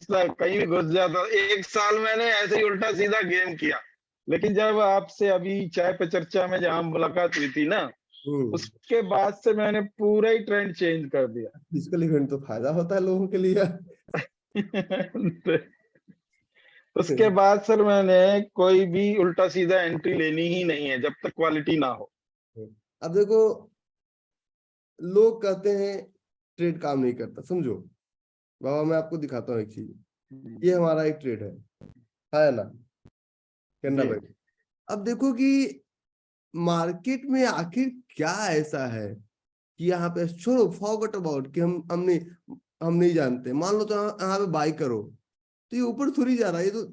जाता। एक साल मैंने ऐसे ही उल्टा सीधा गेम किया। लेकिन जब आपसे अभी चाय पे चर्चा में जहां मुलाकात हुई थी ना, हम्म। उसके बाद से मैंने पूरा ही ट्रेंड चेंज कर दिया। फिजिकल इवेंट तो फायदा होता है लोगों के लिए। उसके बाद सर मैंने कोई भी उल्टा सीधा एंट्री लेनी ही नहीं है जब तक क्वालिटी ना हो। अब देखो, लोग कहते हैं ट्रेड काम नहीं करता, समझो बाबा, मैं आपको दिखाता हूँ एक चीज। ये हमारा एक ट्रेड है ना, कैनरा जी। बैंक। अब देखो कि मार्केट में आखिर क्या ऐसा है कि यहाँ पे, छोड़ो फॉरगेट अबाउट कि हम नहीं जानते, मान लो तो यहाँ पे बाई करो, तो ये ऊपर थोड़ी जा रहा है, ये तो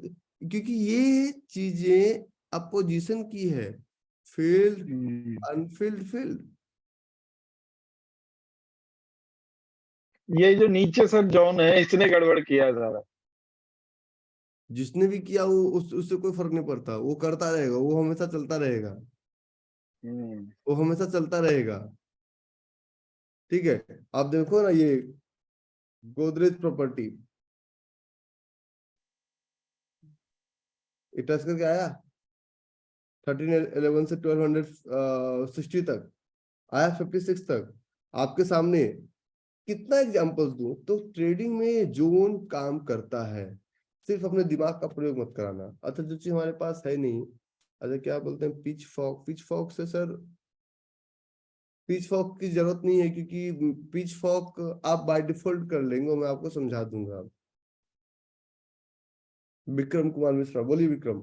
क्योंकि ये चीजें अपोजिशन की है, फील्ड अनफील्ड फील्ड। ये जो नीचे सर जॉन है इसने गड़बड़ किया है सारा। जिसने भी किया वो उससे कोई फर्क नहीं पड़ता, वो करता रहेगा, वो हमेशा चलता रहेगा, हम्म। वो हमेशा चलता रहेगा। ठीक है, आप देखो ना, ये गोदरेज प्रॉपर्टी, ये टच करके आया 1311 से 1260 तक आया, 56 तक आपके सामने। कितना एग्जांपल्स दूं? तो ट्रेडिंग में जोन काम करता है, सिर्फ अपने दिमाग का प्रयोग मत कराना। अच्छा, जो चीज हमारे पास है नहीं, अच्छा क्या बोलते हैं, पिच फॉक से सर, पिच फॉक की जरूरत नहीं है, क्योंकि पिच फॉक आप बाय डिफॉल्ट कर लेंगे, मैं आपको समझा दूंगा। विक्रम कुमार मिश्रा, बोलिए विक्रम।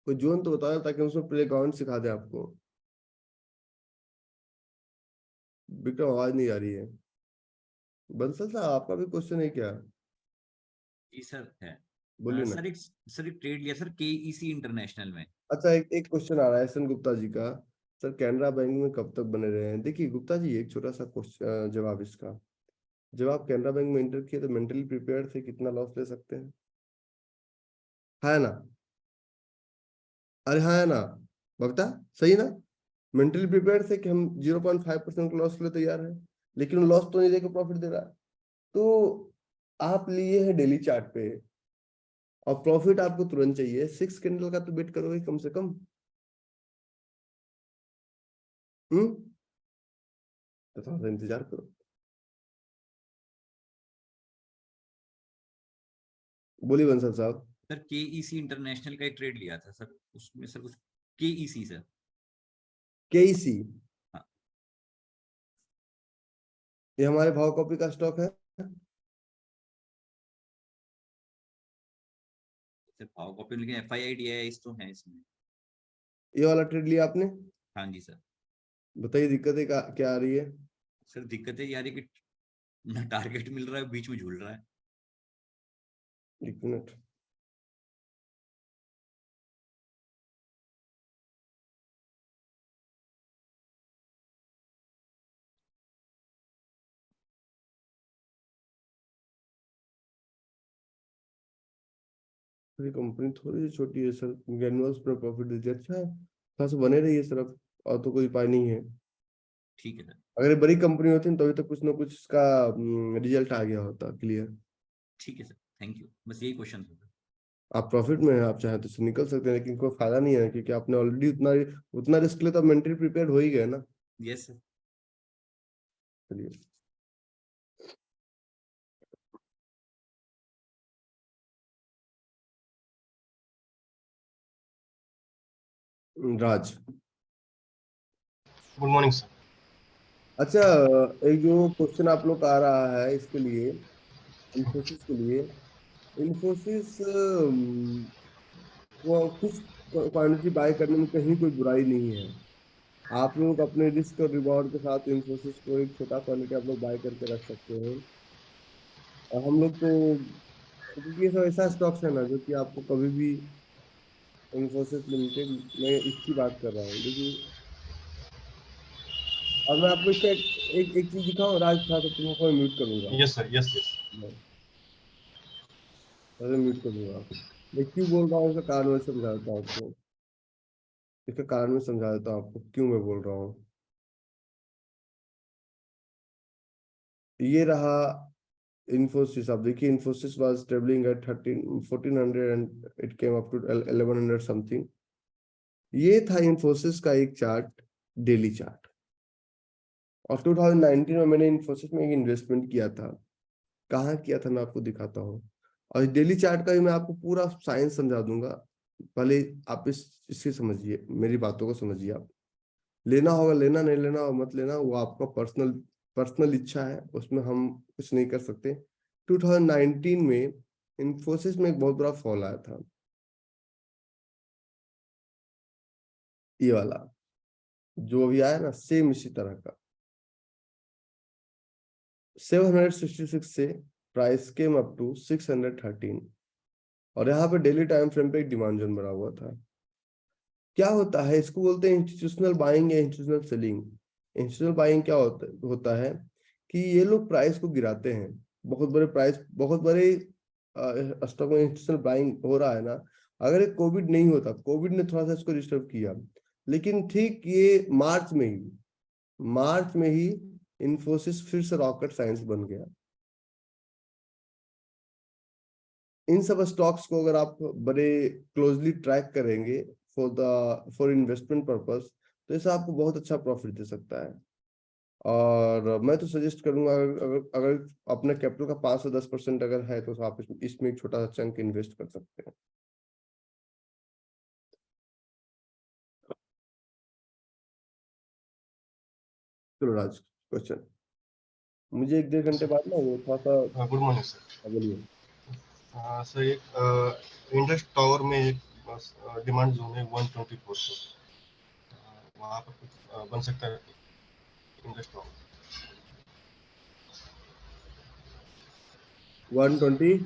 कोई जोन तो बताया ताकि हम उसमें प्ले ग्राउंड सिखा दे आपको। विक्रम आवाज नहीं आ रही है। बंसल साहब आपका भी क्वेश्चन है क्या? जी सर है। बोलिए ना। सर एक ट्रेड लिया सर केईसी इंटरनेशनल में। अच्छा, एक क्वेश्चन आ रहा है एस.एन. गुप्ता जी का। सर कैनरा बैंक में कब तक बने रहे हैं? देखिए गुप्ता जी, एक छोटा सा क्वेश्चन जवाब इसका। जब आप कैनरा बैंक में एंटर किए तो मेंटली प्रिपेयर थे कितना लॉस ले सकते हैं? है ना? अरे हाँ है ना भक्ता, सही ना? मेंटली प्रिपेयर थे कि हम 0.5% लॉस के लिए तैयार है, लेकिन वो लॉस तो नहीं देकर प्रॉफिट दे रहा है। तो आप लिए हैं डेली चार्ट पे और प्रॉफिट आपको तुरंत चाहिए, 6 कैंडल का तो वेट करोगे कम से कम। तो थोड़ा सा इंतजार करो। बोलिए बंसल साहब। सर केईसी इंटरनेशनल का एक ट्रेड लिया था सर, उसमें सर कुछ केईसी सर। केईसी, हाँ। ये हमारे भाव कॉपी का स्टॉक है। सर भाव कॉपी लेकिन FIIDIS तो है इसमें। ये वाला ट्रेड लिया आपने? हाँ जी सर। बताइए दिक्कतें क्या आ रही है? सर दिक्कतें ये आ रही कि ना टारगेट मिल रहा है, बीच में झूल रहा है। एक मिनट। कंपनी थोड़ी सी छोटी है सर, ग्रेन्यूल्स पर प्रॉफिट देती है। अच्छा, थोड़ा सा बने रहिए सर, अब और तो कोई उपाय नहीं है। ठीक है सर। अगर ये बड़ी कंपनी होती तो अभी तक कुछ ना कुछ इसका रिजल्ट आ गया होता क्लियर। ठीक है सर, थैंक यू, बस यही क्वेश्चन था। आप प्रॉफिट में हैं, आप चाहे तो इससे निकल सकते हैं, लेकिन कोई फायदा नहीं है क्योंकि आपने ऑलरेडी उतना रिस्क लिया, तो मेंटली प्रिपेयर हो ही गए ना। Yes sir. चलिए। राज। Good morning sir. अच्छा, एक जो क्वेश्चन आप लोग का आ रहा है इसके लिए, इन्फोसिस के लिए। इन्फोसिस वो कुछ क्वांटिटी बाय करने में कहीं कोई बुराई नहीं है। आप लोग अपने रिस्क और रिवॉर्ड के साथ इन्फोसिस को एक छोटा क्वांटिटी आप लोग बाय करके रख सकते हैं। और हम लोग तो, क्योंकि ये सब ऐसा स्टॉक्स है ना जो कि आपको कभी भी, इन्फोसिस लिमिटेड, मैं इसकी बात कर रहा हूँ देखिए। और मैं आपको इसका एक चीज दिखाऊं राज, था तो तुमको मैं म्यूट करूंगा। Yes sir, yes yes. अरे म्यूट कर दूंगा। मैं क्यों बोल रहा हूँ इसका कारण मैं समझा देता हूँ आपको। इसका कारण मैं समझा देता हूँ आपको क्यों मैं बोल रहा हूँ। ये रहा इन्फोसिस। आप देखिए Infosys was travelling at 1400 and it came up to 1100 something. ये था इन्फोसिस का एक चार्ट, डेली चार्ट। और 2019 में मैंने इन्फोसिस में एक इन्वेस्टमेंट किया था। कहाँ किया था मैं आपको दिखाता हूँ। और डेली चार्ट का भी मैं आपको पूरा साइंस समझा दूंगा। पहले आप इससे समझिए, मेरी बातों को समझिए। आप लेना होगा लेना, नहीं लेना होगा मत लेना, वो आपका पर्सनल इच्छा है, उसमें हम कुछ नहीं कर सकते। 2019 में इन्फोसिस में एक बहुत बड़ा फॉल आया था, ये वाला जो अभी आया ना, सेम इसी तरह का। 766 से प्राइस केम अप टू 613। और यहाँ पे डेली टाइम फ्रेम पे एक डिमांड जोन बना हुआ था। क्या होता है, इसको बोलते हैं इंस्टीट्यूशनल बाइंग या इंस्टीट्यूशनल सेलिंग। इंस्टीट्यूशनल बाइंग क्या होता है कि ये लोग प्राइस को गिराते हैं। बहुत बड़े स्टॉक में इंस्टीट्यूशनल बाइंग हो रहा है ना। अगर कोविड नहीं होता, कोविड ने थोड़ा सा इसको डिस्टर्ब किया, लेकिन ठीक ये मार्च में ही इन्फोसिस फिर से रॉकेट साइंस बन गया। इन सब स्टॉक्स को अगर आप बड़े क्लोजली ट्रैक करेंगे फॉर इन्वेस्टमेंट पर्पस, तो ऐसा आपको बहुत अच्छा प्रॉफिट दे सकता है। और मैं तो सजेस्ट करूंगा, अगर अपने कैपिटल का 5 से 10% अगर है तो आप इसमें एक छोटा सा चंक इन्वेस्ट कर सकते हैं। चलो राज, क्वेश्चन मुझे 1-1.5 घंटे बाद ना वो थोड़ा सा। Good morning sir. बोलिए। सर एक इंडस टावर में एक डिमांड जोन है 124 सर। वहाँ पर कुछ बन सकता है इंडस टावर। 124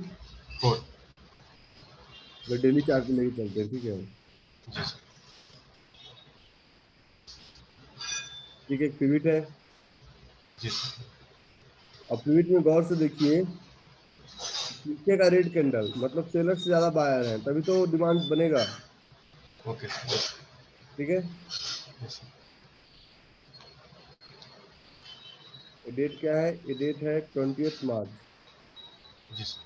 4 डेली चार्ट पे लेके चलते हैं, ठीक है। जी सर ठीक है, एक पिविट है। जी सर अब पिविट में गौर से देखिए, पीछे का रेड कैंडल मतलब सेलर से ज्यादा बायर है, तभी तो डिमांड बनेगा, ओके सर ठीक है। यस सर ये डेट क्या है? ये डेट है 20 मार्च। जी सर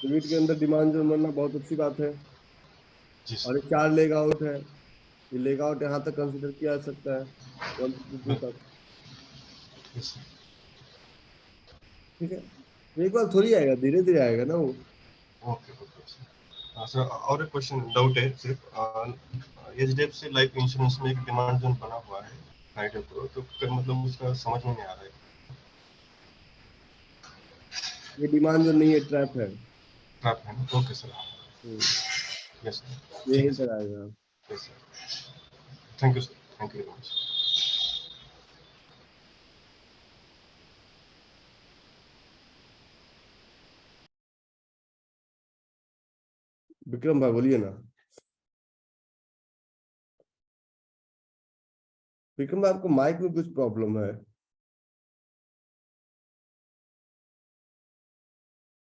पिविट के अंदर डिमांड जो बनना बहुत अच्छी बात है। जी और सर ये 4 लेग आउट है, ये लेग आउट यहाँ तक कंसिडर किया जा सकता है 152 तक, यस सर ठीक है। एक बार थोड़ी आएगा, धीरे धीरे आएगा ना वो। ओके ओके सर सर और एक क्वेश्चन डाउट है सिर्फ एचडीएफसी लाइफ इंश्योरेंस में एक डिमांड जोन बना हुआ है 90 करोड़ तो मतलब उसका समझ में नहीं आ रहा है ये डिमांड जो नहीं है, ट्रैप है। ट्रैप है ना ओके सर हम्म, यस सर ये ठीक यहीं है तक सर आएगा। Yes sir thank you sir thank you very much Vikram भाई बोलिए ना। विक्रम भाई, आपको माइक में कुछ प्रॉब्लम है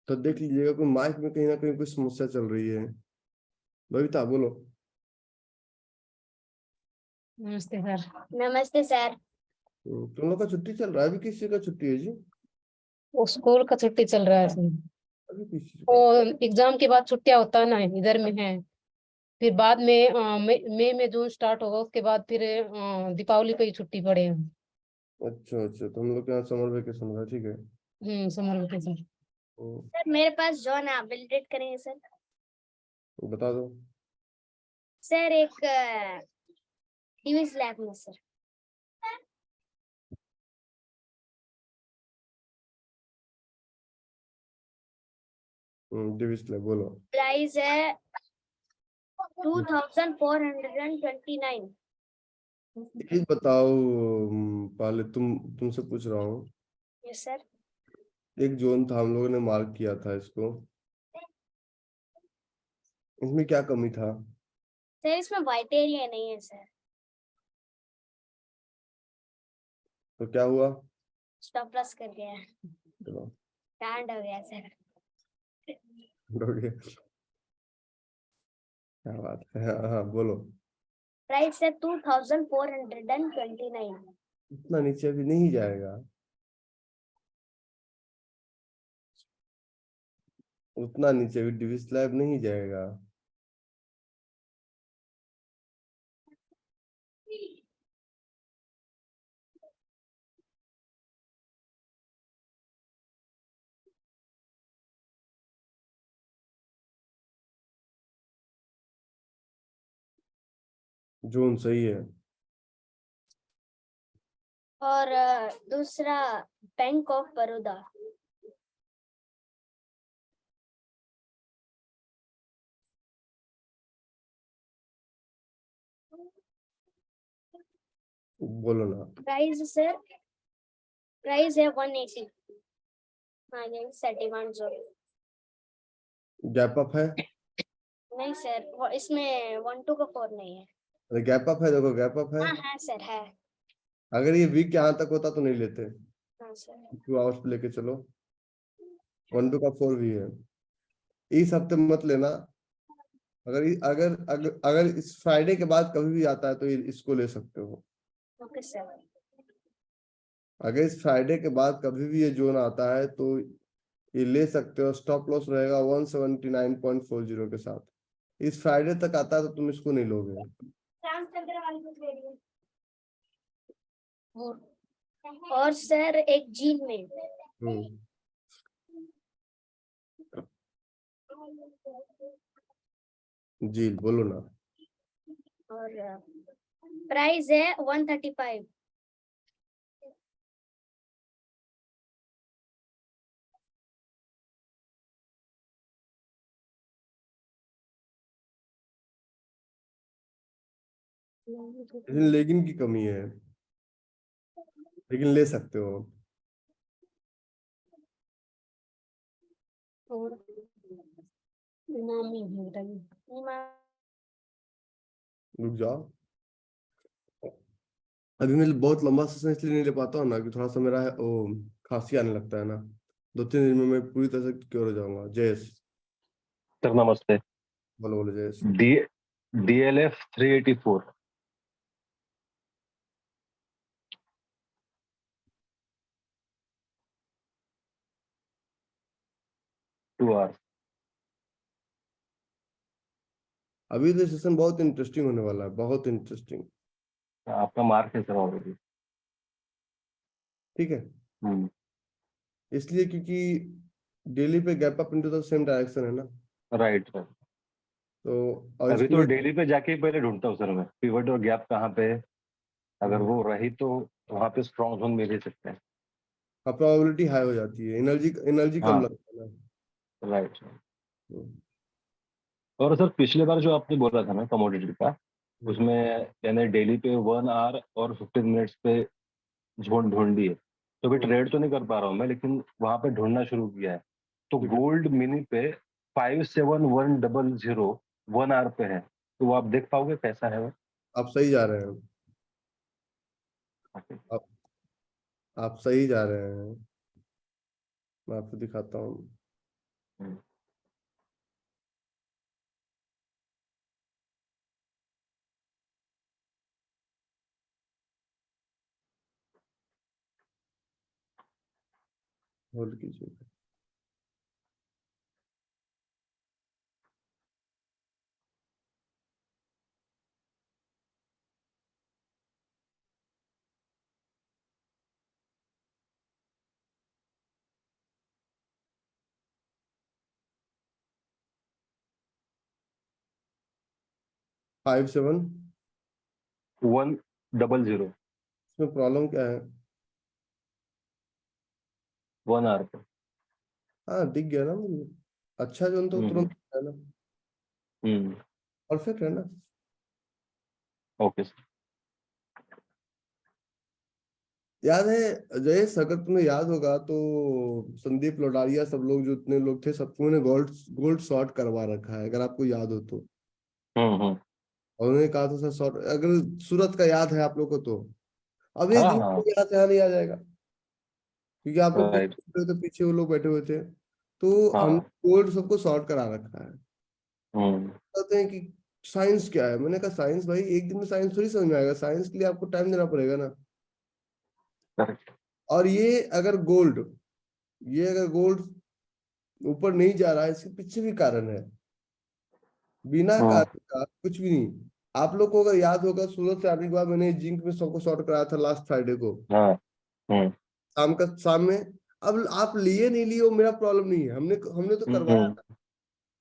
तो देख लीजिएगा, कोई माइक में कहीं ना कहीं कुछ समस्या चल रही है। बबीता बोलो। नमस्ते सर। नमस्ते सर। तुम लोग का छुट्टी चल रहा है? अभी किस चीज का छुट्टी है जी? वो स्कूल का छुट्टी चल रहा है सर। अभी किस चीज वो का? एग्जाम के बाद छुट्टियां होता है ना, इधर में है। फिर बाद में मई में जून स्टार्ट होगा, उसके बाद फिर दीपावली पे ही छुट्टी पड़ेगी। अच्छा अच्छा, तो हम लोग के यहाँ समर वेकेशन हो रहा है, ठीक है। Summer vacation. हम्म, सर मेरे पास जो है आप बिल्ड करेंगे सर। बता दो। सर एक टीवी लैब में सर। डिविजन बोलो। प्राइस है 2429। एक बताओ, पहले तुमसे पूछ रहा हूँ। Yes sir. एक जोन था, हम लोगों ने मार्क किया था इसको, इसमें क्या कमी था? सर इसमें व्हाइट एरिया नहीं है सर। तो क्या हुआ? स्टॉप लॉस कर गया, चलो, कांड हो गया सर। हो गया। क्या बात है, हाँ हाँ बोलो। प्राइस है 2429। इतना नीचे अभी नहीं जाएगा, उतना नीचे अभी डिविस स्लैब नहीं जाएगा। जोन सही है। और दूसरा बैंक ऑफ बड़ौदा। बोलो ना। प्राइस सर, प्राइस है 180। हाँ ये सेटिवान जोन। गैप अप है? नहीं सर, इसमें 1 2 का 4 नहीं है। अरे गैप अप है, देखो गैप अप है। हाँ हाँ सर है। अगर ये वीक यहाँ तक होता तो नहीं लेते। हाँ सर। 2 आवर्स पे लेके चलो। 1 2 का 4 भी है। इस हफ्ते मत लेना। अगर इस फ्राइडे के बाद कभी भी आता है तो इसको ले सकते हो। Okay sir. अगर इस फ्राइडे के बाद कभी भी ये जोन आता है तो ये ले सकते हो। स्टॉप लॉस रहेगा 179.40 के साथ। इस फ्राइडे तक आता है तो तुम इसको नहीं लोगे। और सर एक जीन में जी बोलो ना। और प्राइस है 135। लेकिन लेगिन की कमी है, लेकिन ले सकते हो। और नाम ही भूल गई। रुक जाओ, अभी मैं बहुत लंबा सेशन इसलिए नहीं ले पाता हूँ ना कि थोड़ा सा मेरा वो खांसी आने लगता है ना, 2-3 दिन में मैं पूरी तरह से क्योर हो जाऊंगा। जयेश, सर नमस्ते। बोलो बोलो जयेश। DLF 384 2 hours। अभी तो सेशन बहुत इंटरेस्टिंग होने वाला है, बहुत इंटरेस्टिंग। आपका मार्क है सर ऑलरेडी। ठीक है, इसलिए क्योंकि डेली पे gap up into the same direction है ना, राइट सर। तो और अभी तो इसमें डेली पे जाके ही पहले ढूंढता हूँ सर मैं पिवट और गैप कहाँ पे है। अगर वो रही तो वहाँ पे स्ट्रॉन्ग जोन मिल ही सकते हैं। प्रोबेबिलिटी हाई हो जाती है, एनर्जी कम हाँ। लगता है ना। Right sir. और सर पिछले बार जो आपने बोला था ना कमोडिटी का, उसमें यानी डेली पे 1 आवर और 15 मिनट्स पे ढूंढ ली है। तो अभी ट्रेड तो नहीं कर पा रहा हूँ मैं, लेकिन वहां पे ढूंढना शुरू किया है। तो गोल्ड मिनी पे 57100 1 आवर पे है, तो वो आप देख पाओगे कैसा है वो? आप सही जा रहे हैं, आप सही जा रहे हैं, मैं आपको दिखाता हूँ। होल्ड कीजिए। फाइव सेवन 100 इसमें प्रॉब्लम क्या है? 1 आवर पे। हाँ दिख गया ना मुझे, अच्छा जोन तो तुरंत है ना, परफेक्ट है ना। Okay sir. याद है जयेश, अगर तुम्हें याद होगा तो संदीप लोडारिया सब लोग जो इतने लोग थे सबको ने गोल्ड शॉर्ट करवा रखा है, अगर आपको याद हो तो। और उन्होंने कहा था सर शॉर्ट, अगर सूरत का याद है आप लोग को तो अब ये हाँ दिन हाँ यहाँ से यहाँ नहीं आ जाएगा, क्योंकि आप लोग राइट। तो पीछे वो लोग बैठे हुए थे, तो हम हाँ। गोल्ड सबको शॉर्ट करा रखा है। कहते हैं कि साइंस क्या है, मैंने कहा साइंस भाई एक दिन में साइंस थोड़ी समझ में आएगा, साइंस के लिए आपको टाइम देना पड़ेगा ना। करेक्ट। और ये अगर गोल्ड ऊपर नहीं जा रहा है, इसके पीछे भी कारण है, बिना कारण का कुछ भी नहीं। आप लोग को अगर याद होगा, सूरत से आने के बाद मैंने जिंक में सबको शॉर्ट कराया था लास्ट फ्राइडे को, हाँ। शाम में। अब आप लिए नहीं लिए वो मेरा प्रॉब्लम नहीं है, हमने तो करवाया था।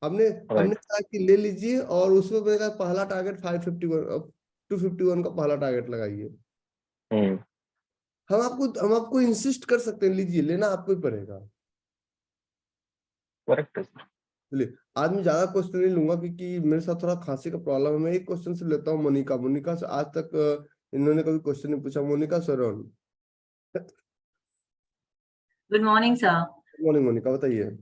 हमने कहा कि ले लीजिए, और उसमें मैंने कहा पहला टारगेट 551 251 का पहला टारगेट लगाइए। हम आपको इंसिस्ट कर सकते हैं, लीजिए, लेना आपको ही पड़ेगा। करेक्ट। चलिए, आज मैं ज्यादा क्वेश्चन नहीं लूंगा क्योंकि मेरे साथ थोड़ा खांसी का प्रॉब्लम है। मैं एक क्वेश्चन से लेता हूँ मोनिका से, आज तक इन्होंने कभी क्वेश्चन नहीं पूछा। मोनिका सरोन, good morning sir. Good morning Monica, बताइए।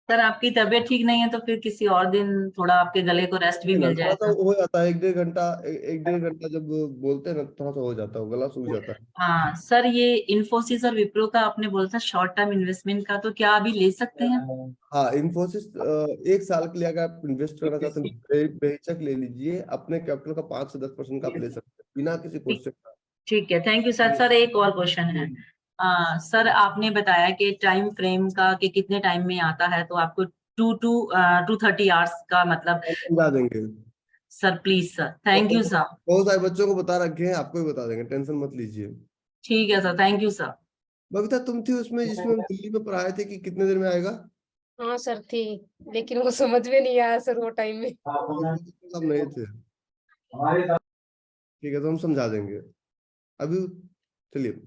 सर आपकी तबीयत ठीक नहीं है तो फिर किसी और दिन थोड़ा आपके गले को रेस्ट भी मिल थोड़ा सा जाएगा। हो जाता है, 1-1.5 घंटा जब बोलते हैं ना, थोड़ा सा हो जाता है, गला सूख जाता है। हाँ सर, ये इन्फोसिस और विप्रो का आपने बोला था शॉर्ट टर्म इन्वेस्टमेंट का, तो क्या अभी ले सकते हैं? हाँ, इन्फोसिस 1 साल के लिए अगर आप इन्वेस्ट करना चाहते हैं, बेहिचक ले लीजिए। अपने कैपिटल का 5 से 10% का आप ले सकते हैं बिना किसी क्वेश्चन का। ठीक है, थैंक यू सर। सर एक और क्वेश्चन है। सर आपने बताया कि टाइम फ्रेम का कि कितने टाइम में आता है, तो आपको 230 आवर्स का मतलब समझा देंगे sir, please sir, thank you sir. बहुत सारे बच्चों को बता रखे हैं, आपको भी बता देंगे, टेंशन मत लीजिए। ठीक है sir, thank you sir. Babita, तुम थी उसमें जिसमें हम दिल्ली में पढ़ाए थे कि कितने देर में आएगा? हाँ सर थी, लेकिन वो समझ में नहीं आया सर वो टाइम में। सब नहीं थे, ठीक है, तो हम समझा देंगे अभी। चलिए।